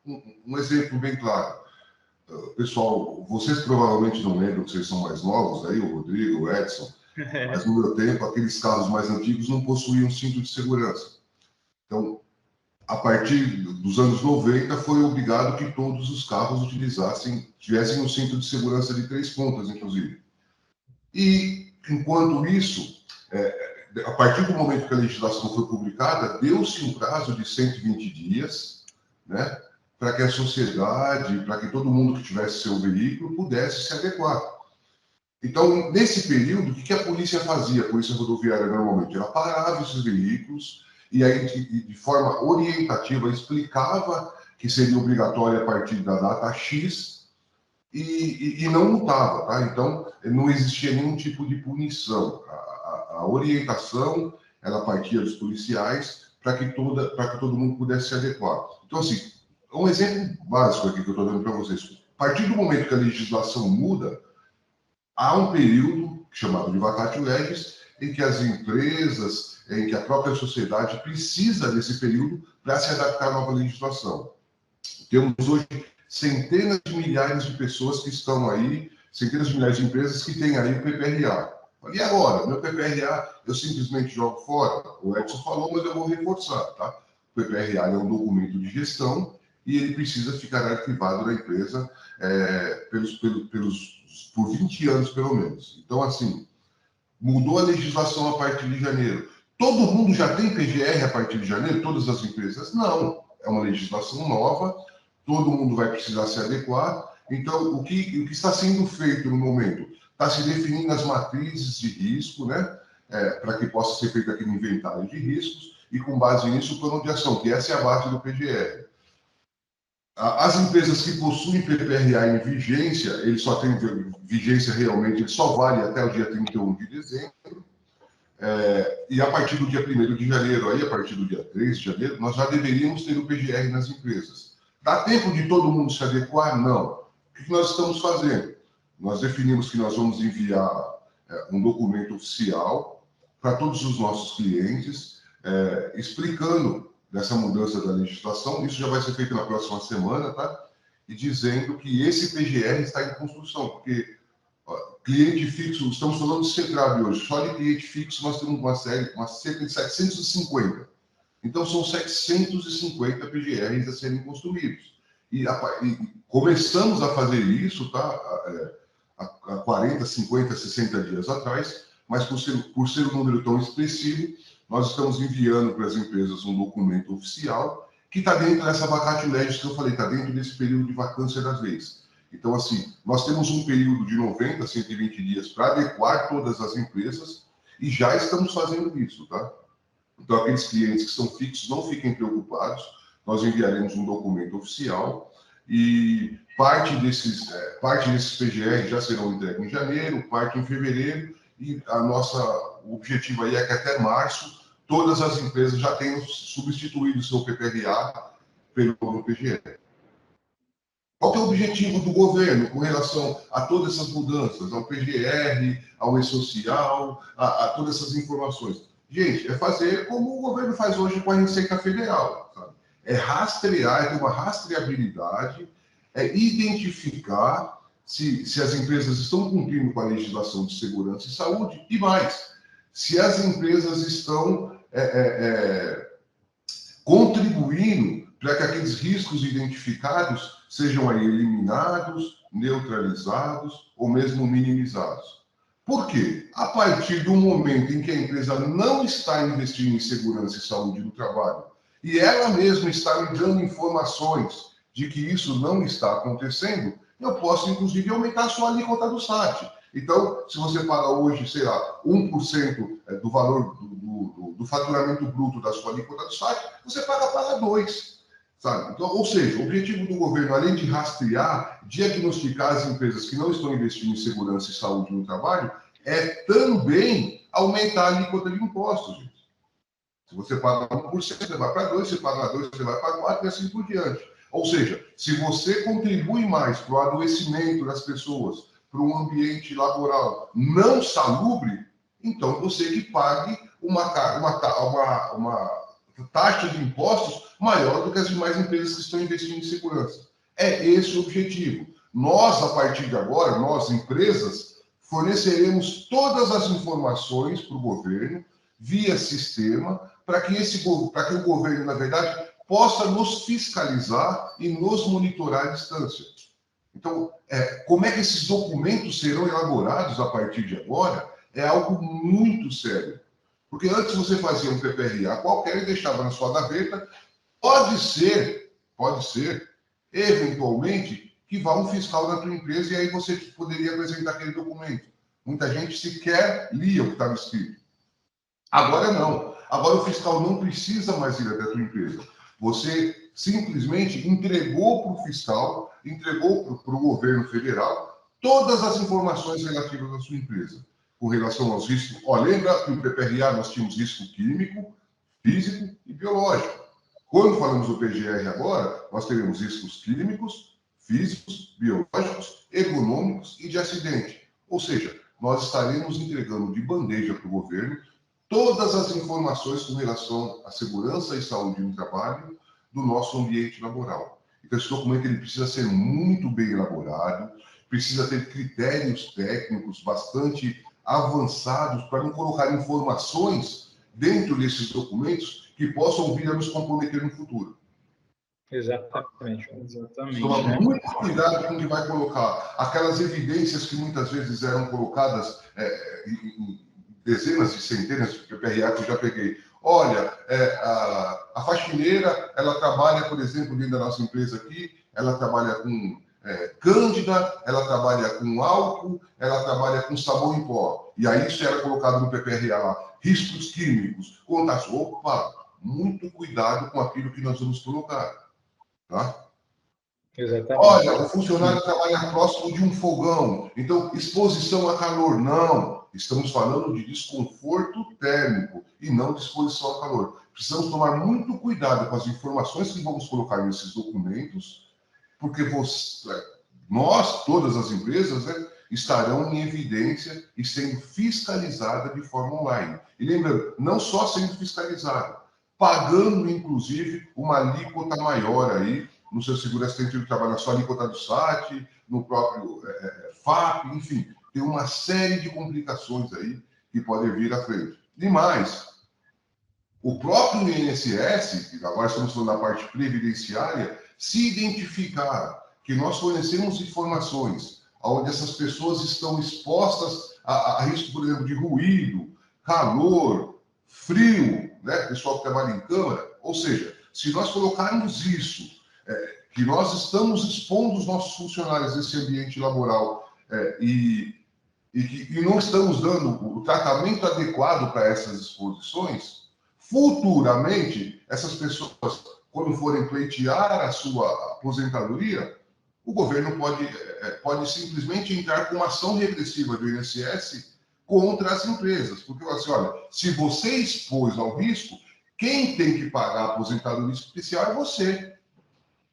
Um exemplo bem claro. Pessoal, vocês provavelmente não lembram que vocês são mais novos, aí, o Rodrigo, o Edson, mas no meu tempo, aqueles carros mais antigos não possuíam cinto de segurança. Então, a partir dos anos 90, foi obrigado que todos os carros tivessem um cinto de segurança de 3 pontas, inclusive. E enquanto isso, a partir do momento que a legislação foi publicada, deu-se um prazo de 120 dias, né, para que a sociedade, para que todo mundo que tivesse seu veículo pudesse se adequar. Então, nesse período, o que a polícia fazia? A polícia rodoviária, normalmente, ela parava esses veículos e aí, de forma orientativa, explicava que seria obrigatório a partir da data X e não multava, tá? Então, não existia nenhum tipo de punição. A orientação, ela partia dos policiais para que todo mundo pudesse se adequar. Então, assim, um exemplo básico aqui que eu estou dando para vocês. A partir do momento que a legislação muda, há um período chamado de vacatio legis, em que as empresas, em que a própria sociedade precisa desse período para se adaptar à nova legislação. Temos hoje centenas de milhares de pessoas que estão aí, centenas de milhares de empresas que têm aí o PPRA. E agora? Meu PPRA eu simplesmente jogo fora? O Edson falou, mas eu vou reforçar, tá? O PPRA é um documento de gestão e ele precisa ficar arquivado na empresa por 20 anos, pelo menos. Então, assim, mudou a legislação a partir de janeiro. Todo mundo já tem PGR a partir de janeiro? Todas as empresas? Não. É uma legislação nova, todo mundo vai precisar se adequar. Então, o que está sendo feito no momento? Está se definindo as matrizes de risco, né? Para que possa ser feito aquele inventário de riscos, e com base nisso, o plano de ação, que essa é a base do PGR. As empresas que possuem PPRA em vigência, ele só tem vigência realmente, ele só vale até o dia 31 de dezembro, e a partir do dia 1º de janeiro, aí, a partir do dia 3 de janeiro, nós já deveríamos ter o PGR nas empresas. Dá tempo de todo mundo se adequar? Não. O que nós estamos fazendo? Nós definimos que nós vamos enviar um documento oficial para todos os nossos clientes, explicando dessa mudança da legislação. Isso já vai ser feito na próxima semana, tá? E dizendo que esse PGR está em construção, porque cliente fixo, estamos falando de CETRAB hoje, só de cliente fixo nós temos cerca de 750. Então, são 750 PGRs a serem construídos. E começamos a fazer isso, tá? Há 40, 50, 60 dias atrás, mas por ser um número tão expressivo, nós estamos enviando para as empresas um documento oficial que está dentro dessa vacatio legis que eu falei, está dentro desse período de vacância das leis. Então, assim, nós temos um período de 90 a 120 dias para adequar todas as empresas e já estamos fazendo isso, tá? Então, aqueles clientes que são fixos, não fiquem preocupados, nós enviaremos um documento oficial e parte desses PGR já serão entregues em janeiro, parte em fevereiro, e o objetivo aí é que até março todas as empresas já tenham substituído o seu PPRA pelo novo PGR. Qual que é o objetivo do governo com relação a todas essas mudanças, ao PGR, ao e-social, a todas essas informações? Gente, é fazer como o governo faz hoje com a Receita Federal, sabe? É rastrear, é ter uma rastreabilidade, é identificar se as empresas estão cumprindo com a legislação de segurança e saúde, e mais, se as empresas estão contribuindo para que aqueles riscos identificados sejam aí eliminados, neutralizados ou mesmo minimizados. Por quê? A partir do momento em que a empresa não está investindo em segurança e saúde no trabalho e ela mesma está me dando informações de que isso não está acontecendo, eu posso, inclusive, aumentar a sua alíquota do SAT. Então, se você paga hoje, sei lá, 1% do valor do faturamento bruto da sua alíquota do SAT, você paga 2%. Sabe? Então, ou seja, o objetivo do governo, além de rastrear, diagnosticar as empresas que não estão investindo em segurança e saúde no trabalho, é também aumentar a alíquota de impostos, gente. Se você paga 1%, você vai para 2%, se paga 2%, você vai para 4% e assim por diante. Ou seja, se você contribui mais para o adoecimento das pessoas, para um ambiente laboral não salubre, então você que pague uma taxa de impostos maior do que as demais empresas que estão investindo em segurança. É esse o objetivo. Nós, a partir de agora, nós, empresas, forneceremos todas as informações para o governo, via sistema, para que o governo, na verdade, possa nos fiscalizar e nos monitorar à distância. Então, como é que esses documentos serão elaborados a partir de agora? é algo muito sério. Porque antes você fazia um PPRA qualquer e deixava na sua gaveta. Pode ser, eventualmente, que vá um fiscal da tua empresa e aí você poderia apresentar aquele documento. Muita gente sequer lia o que estava escrito. Agora não. Agora o fiscal não precisa mais ir até a tua empresa. Você simplesmente entregou para o fiscal, entregou para o governo federal todas as informações relativas à sua empresa. Com relação aos riscos. Lembra que no PPRA nós tínhamos risco químico, físico e biológico. Quando falamos do PGR agora, nós teremos riscos químicos, físicos, biológicos, ergonômicos e de acidente. Ou seja, nós estaremos entregando de bandeja para o governo todas as informações com relação à segurança e saúde no trabalho do nosso ambiente laboral. Então, esse documento ele precisa ser muito bem elaborado, precisa ter critérios técnicos bastante avançados para não colocar informações dentro desses documentos que possam vir a nos comprometer no futuro. Exatamente. Toma muito cuidado com o que vai colocar. Aquelas evidências que muitas vezes eram colocadas em dezenas e centenas de PPRA que eu já peguei. Olha, a faxineira, ela trabalha, por exemplo, dentro da nossa empresa aqui, ela trabalha com cândida, ela trabalha com álcool, ela trabalha com sabão em pó. E aí isso era colocado no PPRA lá. Riscos químicos, contatos. Opa, muito cuidado com aquilo que nós vamos colocar. Tá? Exatamente. Olha, o funcionário trabalha próximo de um fogão, então exposição a calor. Não, estamos falando de desconforto térmico e não de exposição a calor. Precisamos tomar muito cuidado com as informações que vamos colocar nesses documentos, porque nós, todas as empresas, estarão em evidência e sendo fiscalizadas de forma online. E lembrando, não só sendo fiscalizada, pagando, inclusive, uma alíquota maior aí no seu seguro acidente do trabalho, na sua alíquota do SAT, no próprio FAP, enfim, tem uma série de complicações aí que podem vir à frente. E mais, o próprio INSS, que agora estamos falando da parte previdenciária, se identificar que nós fornecemos informações onde essas pessoas estão expostas a risco, por exemplo, de ruído, calor, frio, né? Pessoal que trabalha em câmara, ou seja, se nós colocarmos isso, que nós estamos expondo os nossos funcionários nesse ambiente laboral e não estamos dando o tratamento adequado para essas exposições, futuramente, essas pessoas, quando forem pleitear a sua aposentadoria, o governo pode simplesmente entrar com uma ação regressiva do INSS contra as empresas. Porque, assim, olha, se você expôs ao risco, quem tem que pagar a aposentadoria especial é você.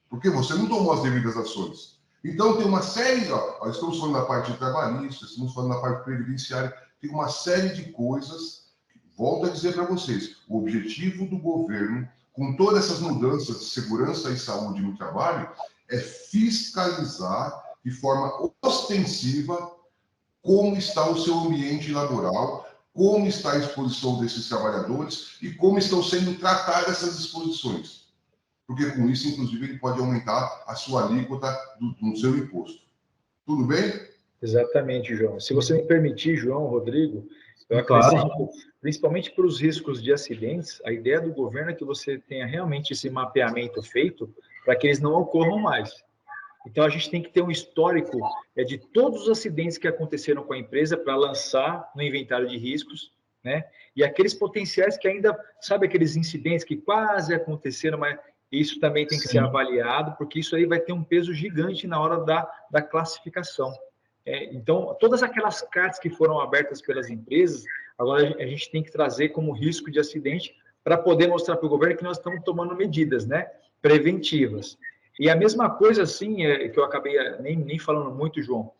Porque você não tomou as devidas ações. Então, tem uma série, estamos falando da parte trabalhista, estamos falando da parte previdenciária, tem uma série de coisas, volto a dizer para vocês, o objetivo do governo, com todas essas mudanças de segurança e saúde no trabalho, é fiscalizar de forma ostensiva como está o seu ambiente laboral, como está a exposição desses trabalhadores e como estão sendo tratadas essas exposições. Porque com isso, inclusive, ele pode aumentar a sua alíquota no seu imposto. Tudo bem? Exatamente, João. Se você me permitir, João, Rodrigo, eu acrescento, claro, principalmente para os riscos de acidentes, a ideia do governo é que você tenha realmente esse mapeamento feito para que eles não ocorram mais. Então, a gente tem que ter um histórico de todos os acidentes que aconteceram com a empresa para lançar no inventário de riscos, né? E aqueles potenciais que ainda, sabe, aqueles incidentes que quase aconteceram, mas isso também tem que ser avaliado, porque isso aí vai ter um peso gigante na hora da classificação. Então, todas aquelas cartas que foram abertas pelas empresas, agora a gente tem que trazer como risco de acidente para poder mostrar para o governo que nós estamos tomando medidas, né, preventivas. E a mesma coisa, assim, que eu acabei nem falando muito, João,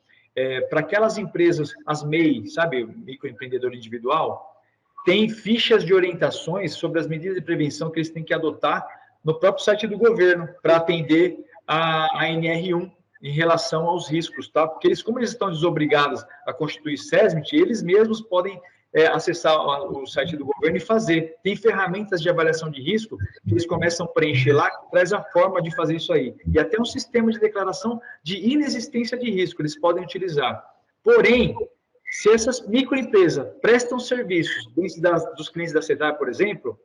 para aquelas empresas, as MEI, sabe, microempreendedor individual, tem fichas de orientações sobre as medidas de prevenção que eles têm que adotar no próprio site do governo para atender a NR1 em relação aos riscos, tá? Porque eles, como eles estão desobrigados a constituir SESMIT, eles mesmos podem acessar o site do governo e fazer. Tem ferramentas de avaliação de risco que eles começam a preencher lá, que traz a forma de fazer isso aí. E até um sistema de declaração de inexistência de risco eles podem utilizar. Porém, Se essas microempresas prestam serviços dentro dos clientes da CETRAB, por exemplo,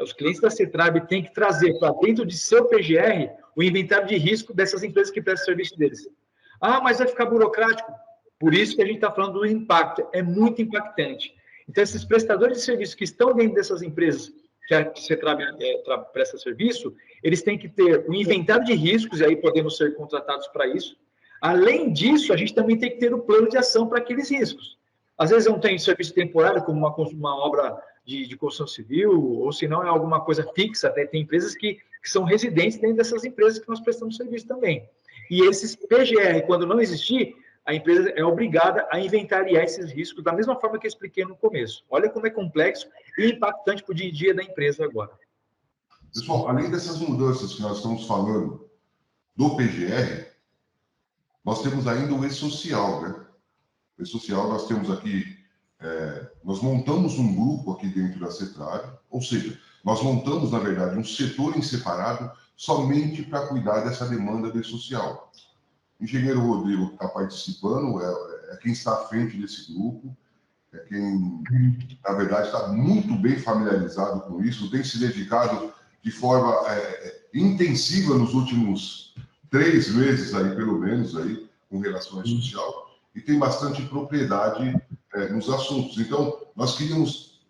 os clientes da CETRAB têm que trazer para dentro de seu PGR o inventário de risco dessas empresas que prestam serviço deles. Ah, mas vai ficar burocrático. Por isso que a gente está falando do impacto. É muito impactante. Então, esses prestadores de serviço que estão dentro dessas empresas que a CETRAB presta serviço, eles têm que ter um inventário de riscos, e aí podemos ser contratados para isso. Além disso, a gente também tem que ter o plano de ação para aqueles riscos. Às vezes não tem serviço temporário, como uma obra de construção civil, ou se não é alguma coisa fixa, até tem empresas que são residentes dentro dessas empresas que nós prestamos serviço também. E esses PGR, quando não existir, a empresa é obrigada a inventariar esses riscos da mesma forma que eu expliquei no começo. Olha como é complexo e impactante para o dia a dia da empresa agora. Pessoal, além dessas mudanças que nós estamos falando do PGR, nós temos ainda o E-Social, né? O E-Social, nós temos aqui, nós montamos um grupo aqui dentro da CETRAB, ou seja, nós montamos, na verdade, um setor em separado somente para cuidar dessa demanda do E-Social. O engenheiro Rodrigo, que está participando, é quem está à frente desse grupo, é quem, na verdade, está muito bem familiarizado com isso, tem se dedicado de forma intensiva nos últimos 3 meses, aí, pelo menos, aí, com relação ao social, e tem bastante propriedade nos assuntos. Então, nós queríamos,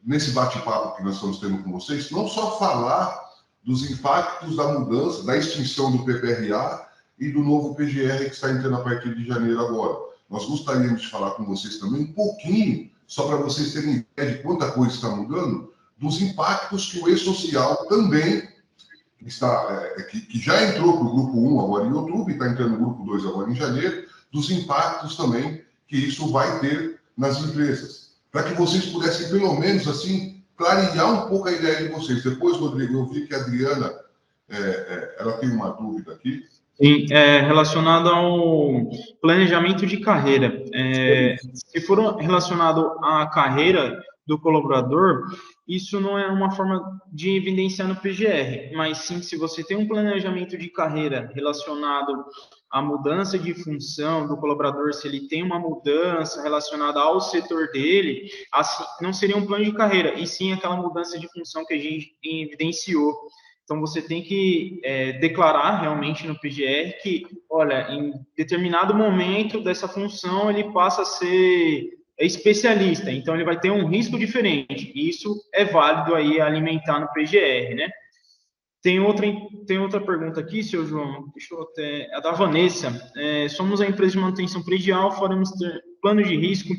nesse bate-papo que nós estamos tendo com vocês, não só falar dos impactos da mudança, da extinção do PPRA e do novo PGR que está entrando a partir de janeiro agora. Nós gostaríamos de falar com vocês também um pouquinho, só para vocês terem ideia de quanta coisa está mudando, dos impactos que o E-Social também está, que já entrou para o grupo 1 agora em outubro, e está entrando no grupo 2 agora em janeiro, dos impactos também que isso vai ter nas empresas. Para que vocês pudessem, pelo menos, assim, clarear um pouco a ideia de vocês. Depois, Rodrigo, eu vi que a Adriana, ela tem uma dúvida aqui. Sim, relacionado ao planejamento de carreira. Se for relacionado à carreira do colaborador, isso não é uma forma de evidenciar no PGR, mas sim, se você tem um planejamento de carreira relacionado à mudança de função do colaborador, se ele tem uma mudança relacionada ao setor dele, assim, não seria um plano de carreira, e sim aquela mudança de função que a gente evidenciou. Então, você tem que declarar realmente no PGR que, olha, em determinado momento dessa função, ele passa a ser especialista. Então, ele vai ter um risco diferente. E isso é válido aí alimentar no PGR, né? Tem outra pergunta aqui, seu João, deixa eu até... A da Vanessa. Somos a empresa de manutenção predial, faremos ter plano de risco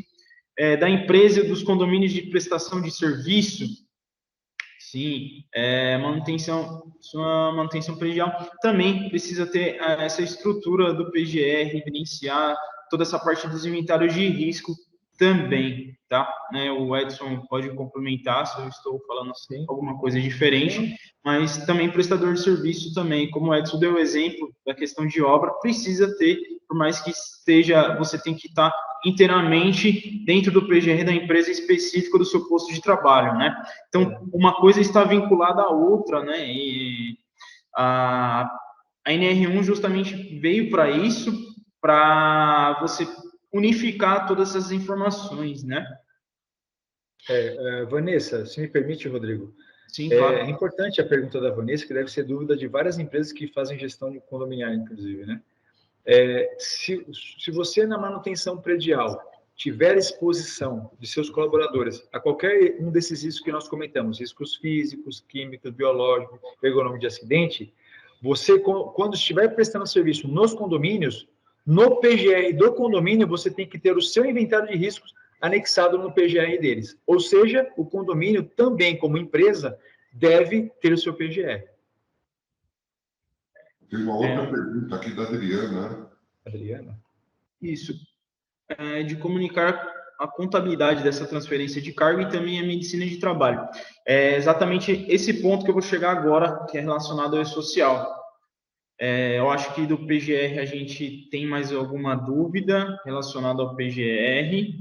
da empresa e dos condomínios de prestação de serviço. Sim, sua manutenção predial também precisa ter essa estrutura do PGR, evidenciar toda essa parte dos inventários de risco também, tá? O Edson pode complementar se eu estou falando assim, alguma coisa diferente, mas também prestador de serviço também, como o Edson deu o exemplo da questão de obra, precisa ter, por mais que esteja, você tem que estar inteiramente dentro do PGR da empresa específica do seu posto de trabalho, né? Então, uma coisa está vinculada à outra, né? E a NR1 justamente veio para isso, para você unificar todas essas informações, né? Vanessa, se me permite, Rodrigo. Sim, claro. É importante a pergunta da Vanessa, que deve ser dúvida de várias empresas que fazem gestão de condominial, inclusive, né? Se você, na manutenção predial, tiver exposição de seus colaboradores a qualquer um desses riscos que nós comentamos, riscos físicos, químicos, biológicos, ergonômico de acidente, você, quando estiver prestando serviço nos condomínios, no PGR do condomínio, você tem que ter o seu inventário de riscos anexado no PGR deles. Ou seja, o condomínio também, como empresa, deve ter o seu PGR. Tem uma outra pergunta aqui da Adriana, né? Adriana? Isso. De comunicar a contabilidade dessa transferência de cargo e também a medicina de trabalho. É exatamente esse ponto que eu vou chegar agora, que é relacionado ao E-Social. Eu acho que do PGR a gente tem mais alguma dúvida relacionada ao PGR.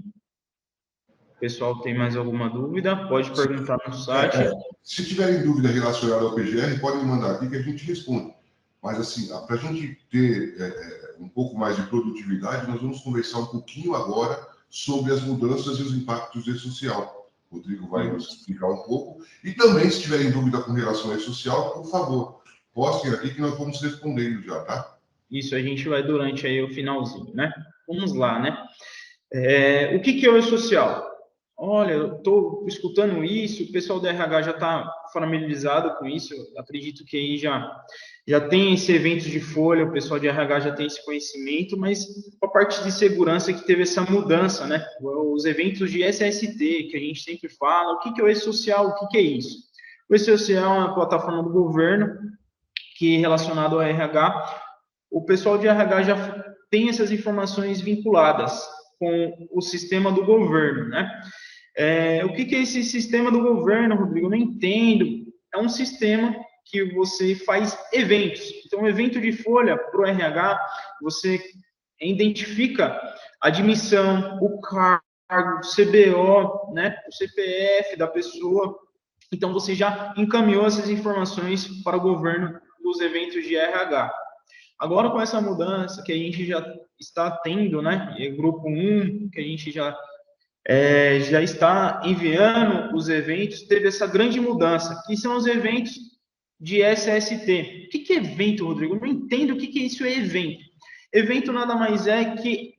O pessoal tem mais alguma dúvida? Pode perguntar no site. Se tiverem dúvida relacionada ao PGR, podem mandar aqui que a gente responde. Mas, assim, para a gente ter um pouco mais de produtividade, nós vamos conversar um pouquinho agora sobre as mudanças e os impactos do E-Social. O Rodrigo vai nos explicar um pouco. E também, se tiverem dúvida com relação ao E-Social, por favor, postem aqui que nós vamos respondendo já, tá? Isso, a gente vai durante aí o finalzinho, né? Vamos lá, né? O que é o E-Social? Olha, eu estou escutando isso, o pessoal do RH já está familiarizado com isso, eu acredito que aí já tem esse evento de folha, o pessoal de RH já tem esse conhecimento, mas a parte de segurança que teve essa mudança, né? Os eventos de SST, que a gente sempre fala, o que é o E-Social, o que é isso? O E-Social é uma plataforma do governo que, relacionado ao RH, o pessoal de RH já tem essas informações vinculadas com o sistema do governo, né? O que é esse sistema do governo, Rodrigo? Eu não entendo. É um sistema que você faz eventos. Então, um evento de folha para o RH, você identifica a admissão, o cargo, o CBO, né? O CPF da pessoa. Então, você já encaminhou essas informações para o governo dos eventos de RH. Agora, com essa mudança que a gente já está tendo, né? Grupo 1, que a gente já está enviando os eventos, teve essa grande mudança, que são os eventos de SST. O que é evento, Rodrigo? Eu não entendo o que isso é evento. Evento nada mais é que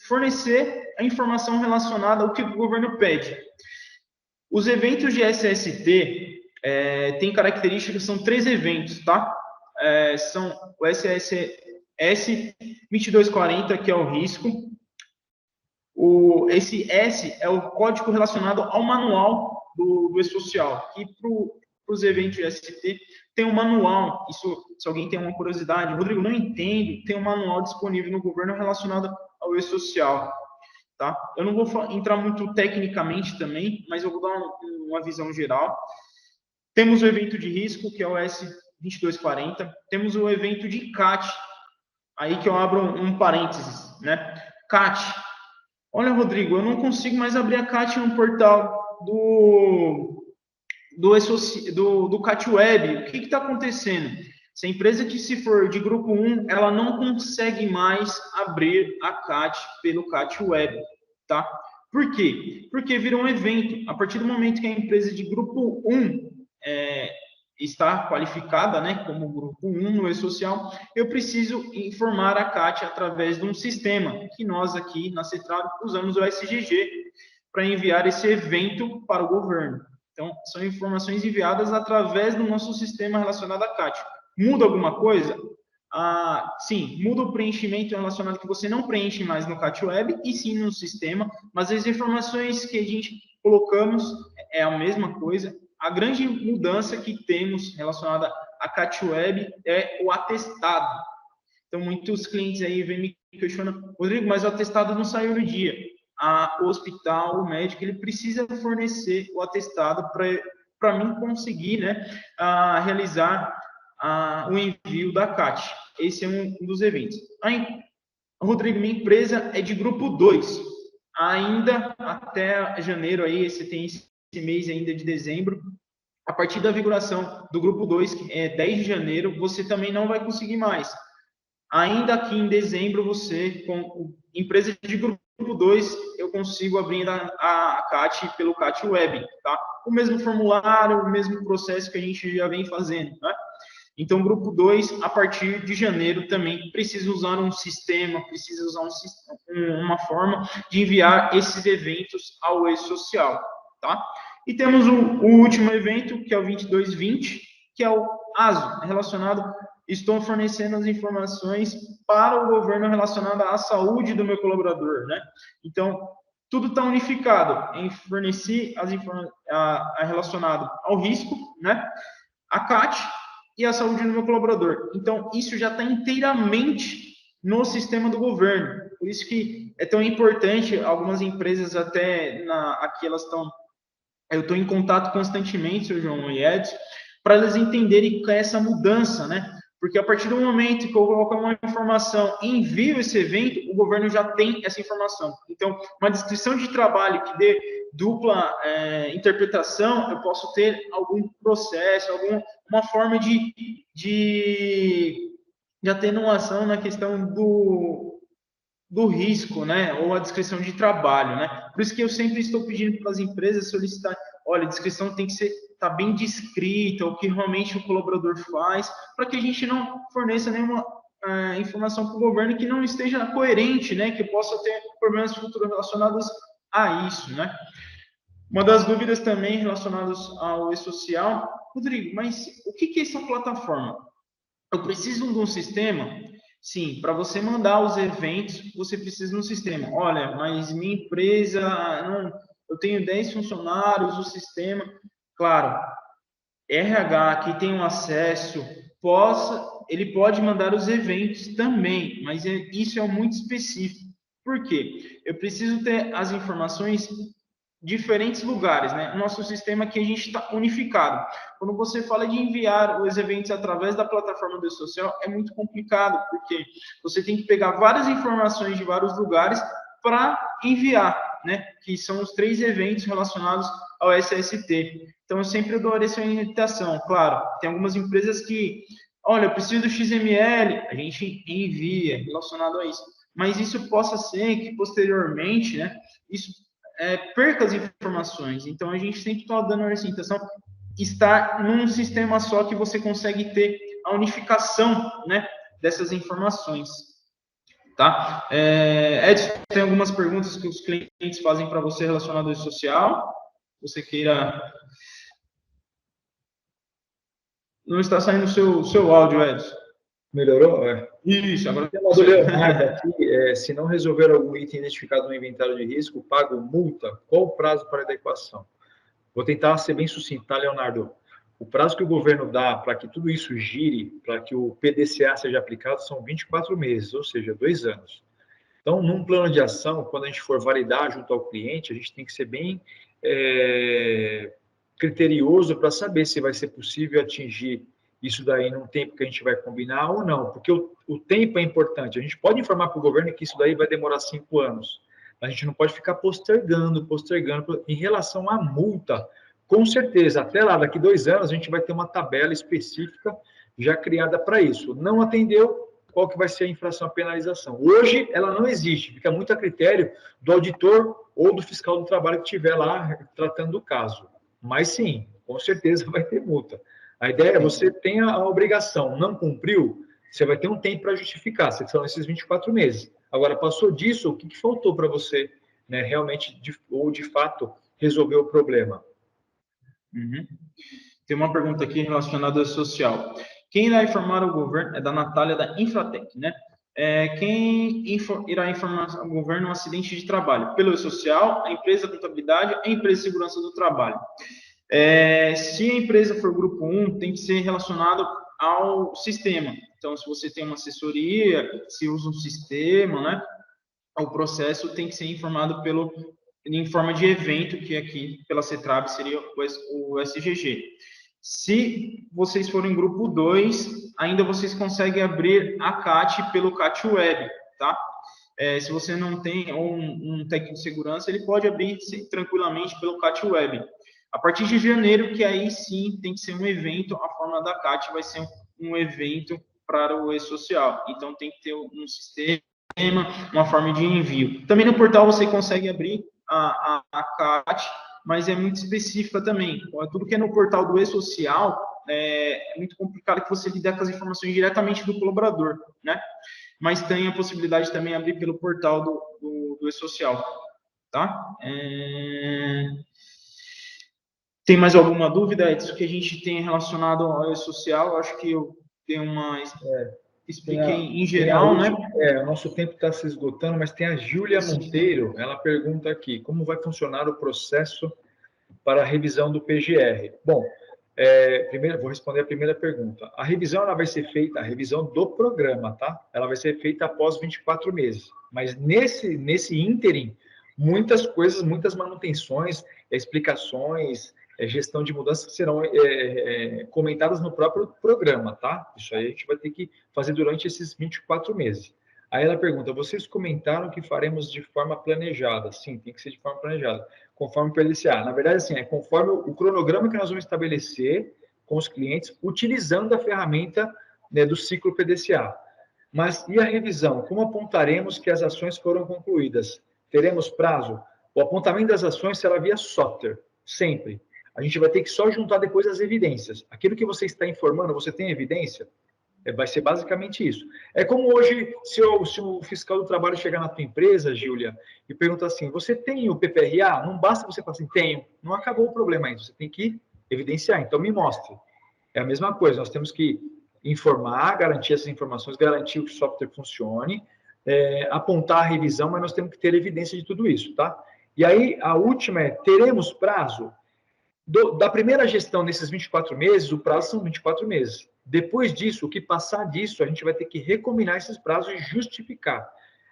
fornecer a informação relacionada ao que o governo pede. Os eventos de SST têm características, são 3 eventos, tá? São o SSS 2240, que é o risco. Esse S é o código relacionado ao manual do E-Social. E para os eventos de ST, tem um manual. Isso, se alguém tem uma curiosidade, Rodrigo, não entendo, tem um manual disponível no governo relacionado ao E-Social. Tá? Eu não vou entrar muito tecnicamente também, mas eu vou dar uma visão geral. Temos o evento de risco, que é o S2240. Temos o evento de CAT, aí que eu abro um parênteses, né? CAT. Olha, Rodrigo, eu não consigo mais abrir a CAT no portal do CAT Web. O que está acontecendo? Se a empresa que se for de grupo 1, ela não consegue mais abrir a CAT pelo CAT Web, tá? Por quê? Porque vira um evento. A partir do momento que a empresa de grupo 1 está qualificada, né, como grupo 1 no E-Social, eu preciso informar a CAT através de um sistema que nós aqui na Cetrado usamos o SGG para enviar esse evento para o governo. Então, são informações enviadas através do nosso sistema relacionado à CAT. Muda alguma coisa? Sim, muda o preenchimento relacionado que você não preenche mais no CAT Web e sim no sistema, mas as informações que a gente colocamos é a mesma coisa. A grande mudança que temos relacionada à CAT Web é o atestado. Então, muitos clientes aí vêm me questionando, Rodrigo, mas o atestado não saiu no dia. O hospital, o médico, ele precisa fornecer o atestado para mim conseguir, né, realizar o envio da CAT. Esse é um dos eventos. Aí, Rodrigo, minha empresa é de grupo 2. Ainda até janeiro, aí, você tem esse mês ainda de dezembro, a partir da vigoração do grupo 2, que é 10 de janeiro, você também não vai conseguir mais. Ainda aqui em dezembro, você, com empresa de grupo 2, eu consigo abrir a CAT pelo CAT Web, tá? O mesmo formulário, o mesmo processo que a gente já vem fazendo, né? Então, grupo 2, a partir de janeiro, também precisa usar um sistema, precisa usar uma forma de enviar esses eventos ao E-Social, tá? E temos o último evento, que é o 2220, que é o ASO, relacionado, estou fornecendo as informações para o governo relacionado à saúde do meu colaborador, né? Então, tudo está unificado em fornecer as informações relacionado ao risco, né? A CAT e a saúde do meu colaborador. Então, isso já está inteiramente no sistema do governo. Por isso que é tão importante, algumas empresas até aqui elas estão... Eu estou em contato constantemente, seu João e Edson, para eles entenderem essa mudança, né? Porque a partir do momento que eu coloco uma informação e envio esse evento, o governo já tem essa informação. Então, uma descrição de trabalho que dê dupla interpretação, eu posso ter algum processo, uma forma de atenuação na questão do risco, né? Ou a descrição de trabalho, né? Por isso que eu sempre estou pedindo para as empresas solicitar, olha, a descrição tem que ser tá bem descrita, o que realmente o colaborador faz, para que a gente não forneça nenhuma informação para o governo que não esteja coerente, né? Que possa ter problemas futuros relacionados a isso, né? Uma das dúvidas também relacionadas ao e-social, Rodrigo, mas o que é essa plataforma? Eu preciso de um sistema? Sim, para você mandar os eventos, você precisa de um sistema. Olha, mas minha empresa, não, eu tenho 10 funcionários, o sistema, claro, RH que tem um acesso, ele pode mandar os eventos também, mas isso é muito específico. Por quê? Eu preciso ter as informações diferentes lugares, né? O nosso sistema aqui a gente está unificado. Quando você fala de enviar os eventos através da plataforma do social, é muito complicado, porque você tem que pegar várias informações de vários lugares para enviar, né? Que são os 3 eventos relacionados ao SST. Então, eu sempre dou essa orientação. Claro, tem algumas empresas que, olha, eu preciso do XML, a gente envia relacionado a isso. Mas isso possa ser que, posteriormente, né? Isso perca as informações. Então, a gente sempre está dando a orientação, estar num sistema só que você consegue ter a unificação, né, dessas informações. Tá? Edson, tem algumas perguntas que os clientes fazem para você relacionadas ao social. Você queira... Não está saindo o seu áudio, Edson. Melhorou? É. Isso, agora... O tema do Leonardo aqui se não resolver algum item identificado no inventário de risco, pago multa. Qual o prazo para adequação? Vou tentar ser bem sucinto, tá, Leonardo? O prazo que o governo dá para que tudo isso gire, para que o PDCA seja aplicado, são 24 meses, ou seja, 2 anos. Então, num plano de ação, quando a gente for validar junto ao cliente, a gente tem que ser bem criterioso para saber se vai ser possível atingir isso daí num tempo que a gente vai combinar ou não, porque o tempo é importante. A gente pode informar para o governo que isso daí vai demorar 5 anos. A gente não pode ficar postergando. Em relação à multa, com certeza, até lá, daqui 2 anos, a gente vai ter uma tabela específica já criada para isso. Não atendeu, qual que vai ser a infração, a penalização? Hoje, ela não existe, fica muito a critério do auditor ou do fiscal do trabalho que estiver lá tratando do caso. Mas sim, com certeza vai ter multa. A ideia é você tem a obrigação, não cumpriu, você vai ter um tempo para justificar, são esses 24 meses. Agora, passou disso, o que faltou para você, né, realmente, ou de fato, resolver o problema? Uhum. Tem uma pergunta aqui relacionada ao social. Quem irá informar o governo, é da Natália, da Infratec, né? Quem irá informar o governo um acidente de trabalho? Pelo social, a empresa de contabilidade, a empresa de segurança do trabalho. Se a empresa for grupo 1, tem que ser relacionado ao sistema. Então, se você tem uma assessoria, se usa um sistema, né? O processo tem que ser informado em forma de evento, que aqui, pela CETRAB, seria o SGG. Se vocês forem grupo 2, ainda vocês conseguem abrir a CAT pelo CAT Web, tá? Se você não tem um técnico de segurança, ele pode abrir tranquilamente pelo CAT Web. A partir de janeiro, que aí sim tem que ser um evento, a forma da CAT vai ser um evento para o e-social. Então, tem que ter um sistema, uma forma de envio. Também no portal você consegue abrir a CAT, mas é muito específica também. Tudo que é no portal do e-social é muito complicado que você lidar com as informações diretamente do colaborador, né? Mas tem a possibilidade de também abrir pelo portal do e-social, tá? Tem mais alguma dúvida, Edson, que a gente tem relacionado ao e-social? Acho que eu dei uma... Expliquei em geral, né? O nosso tempo está se esgotando, mas tem a Júlia Monteiro, ela pergunta aqui, como vai funcionar o processo para a revisão do PGR? Bom, primeiro, vou responder a primeira pergunta. A revisão, ela vai ser feita, a revisão do programa, tá? Ela vai ser feita após 24 meses. Mas nesse ínterim, muitas coisas, muitas manutenções, explicações, gestão de mudanças serão comentadas no próprio programa, tá? Isso aí a gente vai ter que fazer durante esses 24 meses. Aí ela pergunta, vocês comentaram que faremos de forma planejada. Sim, tem que ser de forma planejada, conforme o PDCA. Na verdade, assim, conforme o cronograma que nós vamos estabelecer com os clientes, utilizando a ferramenta, né, do ciclo PDCA. Mas e a revisão? Como apontaremos que as ações foram concluídas? Teremos prazo? O apontamento das ações será via software, sempre. A gente vai ter que só juntar depois as evidências. Aquilo que você está informando, você tem evidência? Vai ser basicamente isso. É como hoje, se o fiscal do trabalho chegar na tua empresa, Júlia, e perguntar assim, você tem o PPRA? Não basta você falar assim, tenho. Não acabou o problema ainda, você tem que evidenciar. Então, me mostre. É a mesma coisa, nós temos que informar, garantir essas informações, garantir que o software funcione, apontar a revisão, mas nós temos que ter evidência de tudo isso, tá? E aí, a última é, teremos prazo? Da primeira gestão, nesses 24 meses, o prazo são 24 meses. Depois disso, o que passar disso, a gente vai ter que recombinar esses prazos e justificar.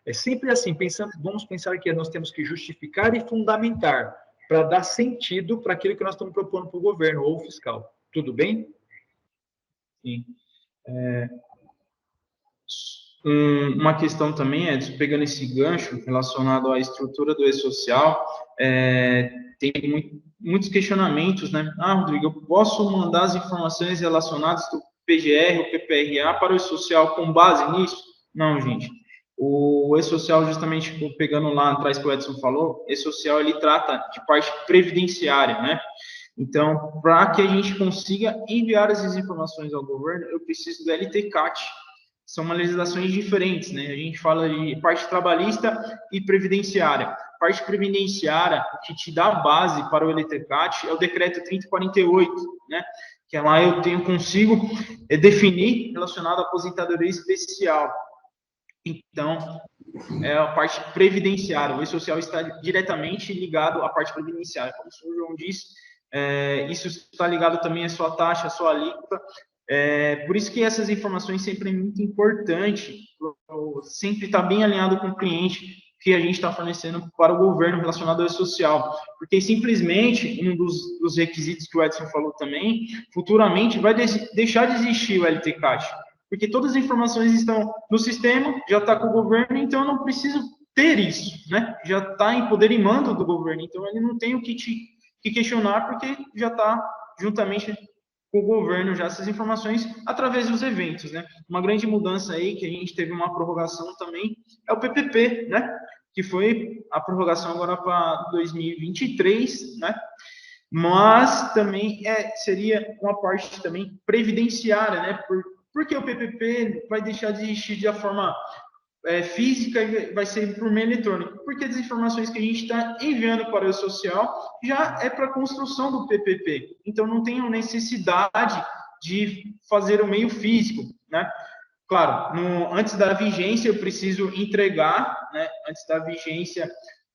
É sempre assim, vamos pensar que nós temos que justificar e fundamentar para dar sentido para aquilo que nós estamos propondo para o governo ou fiscal. Tudo bem? Sim. Uma questão também, Edson, pegando esse gancho relacionado à estrutura do e-social, tem muitos questionamentos, né? Rodrigo, eu posso mandar as informações relacionadas do PGR, o PPRA para o e-social com base nisso? Não, gente. O e-social, justamente pegando lá atrás que o Edson falou, e-social ele trata de parte previdenciária, né? Então, para que a gente consiga enviar essas informações ao governo, eu preciso do LTCAT. São legislações diferentes, né? A gente fala de parte trabalhista e previdenciária. Parte previdenciária, o que te dá a base para o LTCAT é o decreto 3048, né? Que lá eu consigo definir relacionado à aposentadoria especial. Então, é a parte previdenciária. O e-social está diretamente ligado à parte previdenciária. Como o senhor João disse, isso está ligado também à sua taxa, à sua alíquota. Por isso que essas informações sempre é muito importante, sempre estar bem alinhado com o cliente que a gente está fornecendo para o governo relacionado ao social, porque simplesmente um dos requisitos que o Edson falou também, futuramente vai deixar de existir o LTCAT, porque todas as informações estão no sistema, já está com o governo, então eu não preciso ter isso, né? Já está em poder e mando do governo, então ele não tem o que questionar, porque já está juntamente com o governo já essas informações através dos eventos, né? Uma grande mudança aí que a gente teve uma prorrogação também é o PPP, né? Que foi a prorrogação agora para 2023, né? Mas também seria uma parte também previdenciária, né? Porque o PPP vai deixar de existir de forma física e vai ser por meio eletrônico, porque as informações que a gente está enviando para o social já é para a construção do PPP, então não tem necessidade de fazer o meio físico, né? Claro, antes da vigência eu preciso entregar, né? Antes da vigência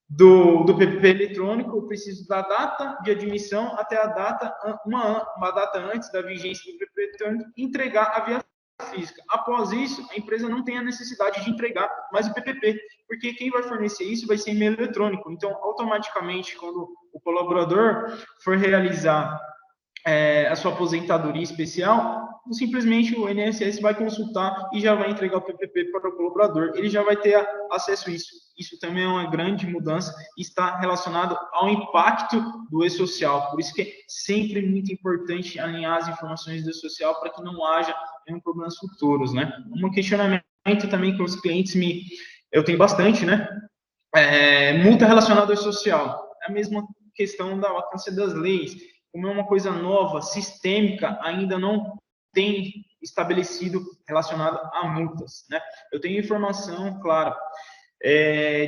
do PPP eletrônico, eu preciso da data de admissão até a data, uma data antes da vigência do PPP eletrônico, entregar a via física. Após isso, a empresa não tem a necessidade de entregar mais o PPP, porque quem vai fornecer isso vai ser e-mail eletrônico. Então, automaticamente, quando o colaborador for realizar a sua aposentadoria especial, simplesmente o INSS vai consultar e já vai entregar o PPP para o colaborador. Ele já vai ter acesso a isso. Isso também é uma grande mudança e está relacionado ao impacto do e-social. Por isso que é sempre muito importante alinhar as informações do e-social para que não haja problemas futuros, né? Um questionamento também que os clientes eu tenho bastante, né? Multa relacionada ao social. É a mesma questão da vacância das leis. Como é uma coisa nova, sistêmica, ainda não tem estabelecido relacionado a multas, né? Eu tenho informação, claro,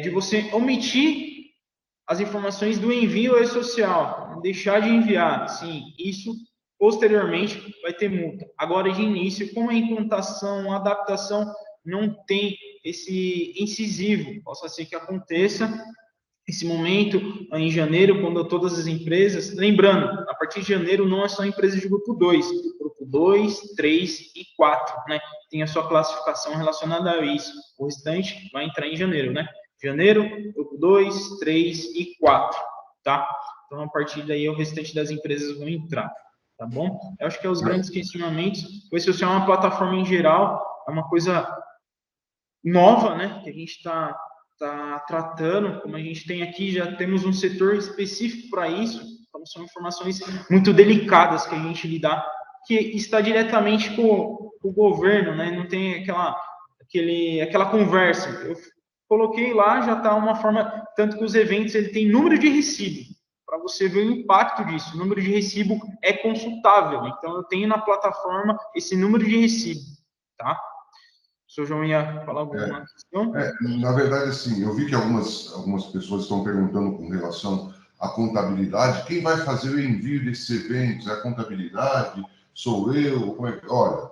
de você omitir as informações do envio ao e-social, deixar de enviar, sim, isso posteriormente vai ter multa. Agora, de início, como a implantação, a adaptação, não tem esse incisivo, possa ser que aconteça esse momento em janeiro, quando todas as empresas, lembrando, a partir de janeiro não é só empresas de grupo 2, grupo 2, 3 e 4, né? Tem a sua classificação relacionada a isso. O restante vai entrar em janeiro, né? Janeiro, grupo 2, 3 e 4, tá? Então, a partir daí, o restante das empresas vão entrar, tá bom? Eu acho que é os grandes questionamentos. O e-social é uma plataforma em geral, é uma coisa nova, né? Que a gente está tratando, como a gente tem aqui, já temos um setor específico para isso, então são informações muito delicadas que a gente lidar, que está diretamente com o governo, né? Não tem aquela conversa. Eu coloquei lá, já está uma forma, tanto que os eventos ele tem número de recibo, para você ver o impacto disso. O número de recibo é consultável, então eu tenho na plataforma esse número de recibo, tá? O senhor João ia falar alguma questão? Na verdade, assim, eu vi que algumas pessoas estão perguntando com relação à contabilidade. Quem vai fazer o envio desses eventos? É a contabilidade? Sou eu? Olha,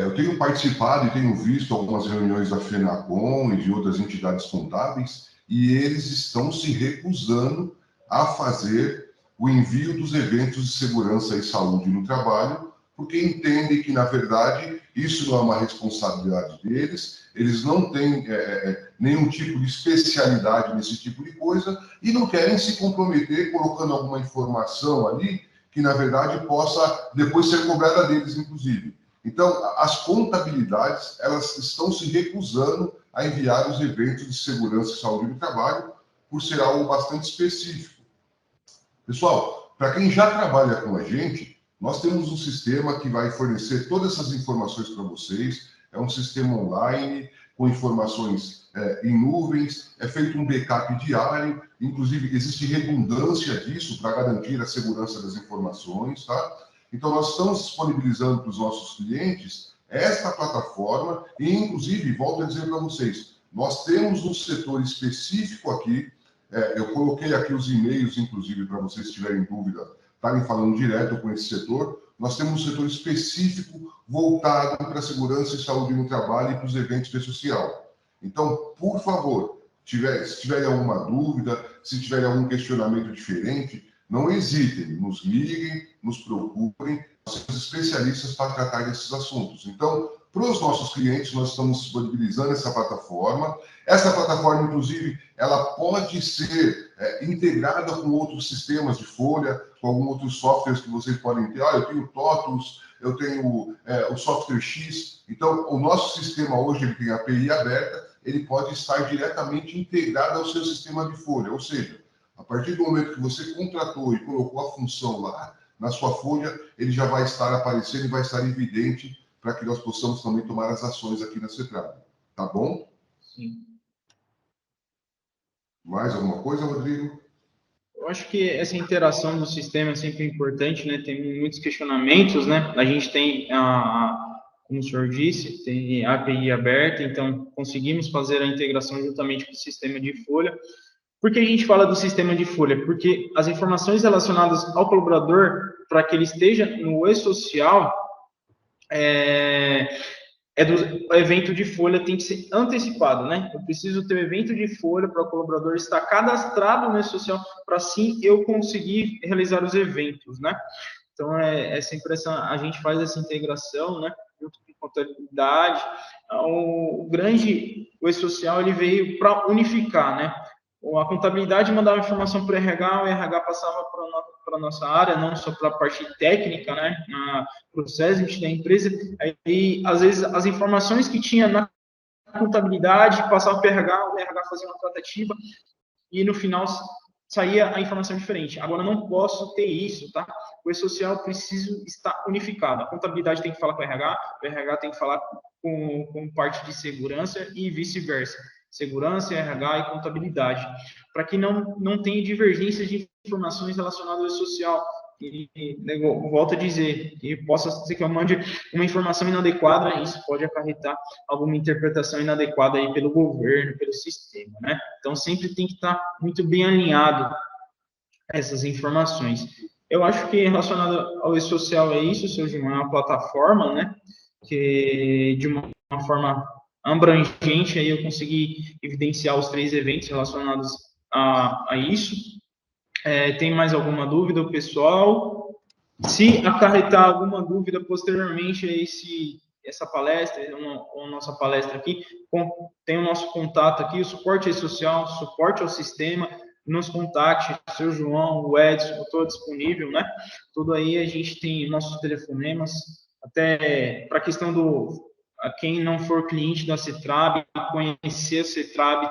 eu tenho participado e tenho visto algumas reuniões da FENACON e de outras entidades contábeis, e eles estão se recusando a fazer o envio dos eventos de segurança e saúde no trabalho, porque entendem que, na verdade, isso não é uma responsabilidade deles, eles não têm nenhum tipo de especialidade nesse tipo de coisa e não querem se comprometer colocando alguma informação ali que, na verdade, possa depois ser cobrada deles, inclusive. Então, as contabilidades, elas estão se recusando a enviar os eventos de segurança e saúde no trabalho, por ser algo bastante específico. Pessoal, para quem já trabalha com a gente, nós temos um sistema que vai fornecer todas essas informações para vocês. É um sistema online, com informações em nuvens, é feito um backup diário, inclusive existe redundância disso para garantir a segurança das informações, tá? Então, nós estamos disponibilizando para os nossos clientes esta plataforma e, inclusive, volto a dizer para vocês, nós temos um setor específico aqui, eu coloquei aqui os e-mails, inclusive, para vocês, se tiverem dúvida, estarem falando direto com esse setor. Nós temos um setor específico voltado para a segurança e saúde no trabalho e para os eventos de social. Então, por favor, se tiverem alguma dúvida, se tiverem algum questionamento diferente, não hesitem, nos liguem, nos procurem, nós somos especialistas para tratar desses assuntos. Então, para os nossos clientes, nós estamos disponibilizando essa plataforma. Essa plataforma, inclusive, ela pode ser integrada com outros sistemas de folha, com alguns outros softwares que vocês podem ter. Eu tenho o TOTUS, eu tenho o software X. Então, o nosso sistema hoje ele tem a API aberta, ele pode estar diretamente integrado ao seu sistema de folha, ou seja, a partir do momento que você contratou e colocou a função lá na sua folha, ele já vai estar aparecendo e vai estar evidente para que nós possamos também tomar as ações aqui na CETRAB. Tá bom? Sim. Mais alguma coisa, Rodrigo? Eu acho que essa interação do sistema é sempre importante, né? Tem muitos questionamentos, né? A gente tem, como o senhor disse, tem a API aberta, então conseguimos fazer a integração juntamente com o sistema de folha. Por que a gente fala do sistema de folha? Porque as informações relacionadas ao colaborador, para que ele esteja no e-social, do evento de folha tem que ser antecipado, né? Eu preciso ter o evento de folha para o colaborador estar cadastrado no e-social, para assim eu conseguir realizar os eventos, né? Então, é sempre a gente faz essa integração, né? Junto com a contabilidade. O e-social, ele veio para unificar, né? A contabilidade mandava informação para o RH passava para a nossa área, não só para a parte técnica, né? Na processo da empresa. Aí, às vezes, as informações que tinha na contabilidade passavam para o RH fazia uma tratativa e no final saía a informação diferente. Agora, não posso ter isso, tá? O e-social precisa estar unificado. A contabilidade tem que falar com o RH tem que falar com parte de segurança e vice-versa. Segurança, RH e contabilidade. Para que não tenha divergências de informações relacionadas ao e-social. E volto a dizer, que possa ser que eu mande uma informação inadequada, isso pode acarretar alguma interpretação inadequada aí pelo governo, pelo sistema, né? Então, sempre tem que estar muito bem alinhado essas informações. Eu acho que relacionado ao e-social é isso, seu Gilmar, é uma plataforma, né? Que de uma forma abrangente aí eu consegui evidenciar os 3 eventos relacionados a isso. Tem mais alguma dúvida, pessoal? Se acarretar alguma dúvida posteriormente a essa palestra, a nossa palestra aqui, tem o nosso contato aqui, o suporte social, suporte ao sistema, nos contacte, o seu João, o Edson, eu estou disponível, né? Tudo aí a gente tem nossos telefonemas, até para a questão a quem não for cliente da CETRAB, conhecer a CETRAB,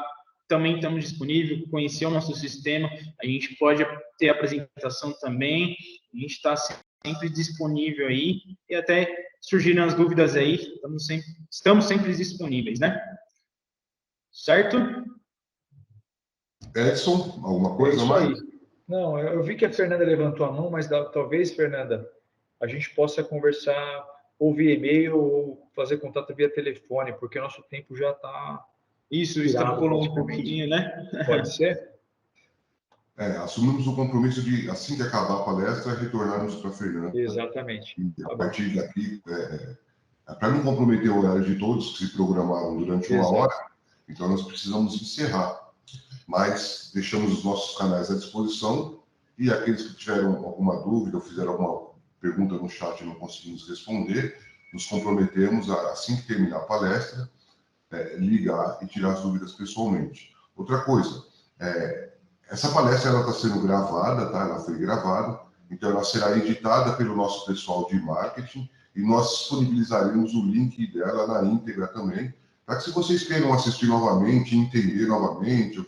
também estamos disponíveis, conhecer o nosso sistema, a gente pode ter apresentação também, a gente está sempre disponível aí, e até surgiram as dúvidas aí, estamos sempre disponíveis, né? Certo? Edson, alguma coisa isso mais? aí. Não, eu vi que a Fernanda levantou a mão, mas talvez, Fernanda, a gente possa conversar ou via e-mail ou fazer contato via telefone, porque o nosso tempo já está... Isso, extrapolou um pouquinho, né? Pode ser? Assumimos o compromisso de, assim que acabar a palestra, retornarmos para a Fernanda. Exatamente. E a partir daqui, para não comprometer o horário de todos que se programaram durante uma hora, então nós precisamos encerrar. Mas deixamos os nossos canais à disposição e aqueles que tiveram alguma dúvida ou fizeram alguma pergunta no chat e não conseguimos responder, nos comprometemos a, assim que terminar a palestra, ligar e tirar as dúvidas pessoalmente. Outra coisa, essa palestra está sendo gravada, tá? Ela foi gravada, então ela será editada pelo nosso pessoal de marketing e nós disponibilizaremos o link dela na íntegra também, para que se vocês queiram assistir novamente, entender novamente,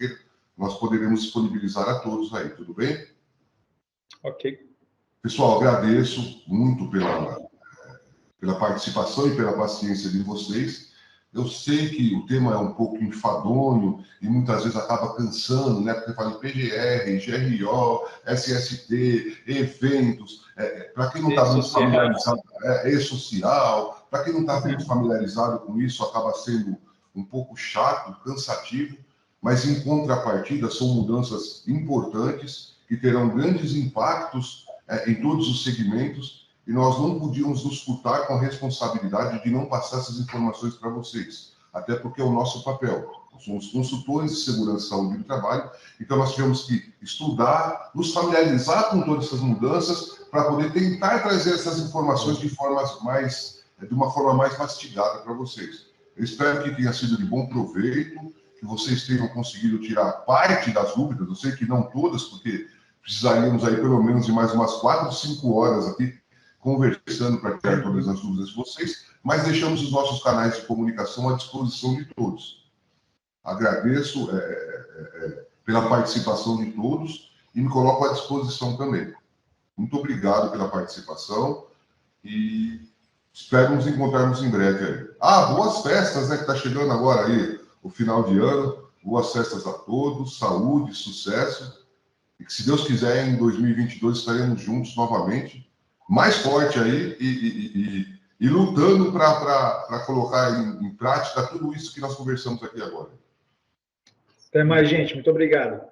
nós poderemos disponibilizar a todos aí, tudo bem? Ok. Pessoal, agradeço muito pela participação e pela paciência de vocês. Eu sei que o tema é um pouco enfadonho e muitas vezes acaba cansando, né? Porque fala em PGR, GRO, SST, eventos. Para quem não está muito familiarizado, e-social, para quem não está muito familiarizado com isso, acaba sendo um pouco chato, cansativo, mas em contrapartida são mudanças importantes que terão grandes impactos em todos os segmentos. E nós não podíamos nos furtar com a responsabilidade de não passar essas informações para vocês, até porque é o nosso papel. Nós somos consultores de segurança e saúde do trabalho, então nós tivemos que estudar, nos familiarizar com todas essas mudanças, para poder tentar trazer essas informações de uma forma mais mastigada para vocês. Eu espero que tenha sido de bom proveito, que vocês tenham conseguido tirar parte das dúvidas, eu sei que não todas, porque precisaríamos aí pelo menos de mais umas 4 ou 5 horas aqui, conversando para tirar todas as dúvidas de vocês, mas deixamos os nossos canais de comunicação à disposição de todos. Agradeço pela participação de todos e me coloco à disposição também. Muito obrigado pela participação e espero nos encontrarmos em breve aí. Boas festas, né, que está chegando agora aí, o final de ano. Boas festas a todos, saúde, sucesso, e que, se Deus quiser, em 2022 estaremos juntos novamente, mais forte aí e lutando para colocar em prática tudo isso que nós conversamos aqui agora. Até mais, gente. Muito obrigado.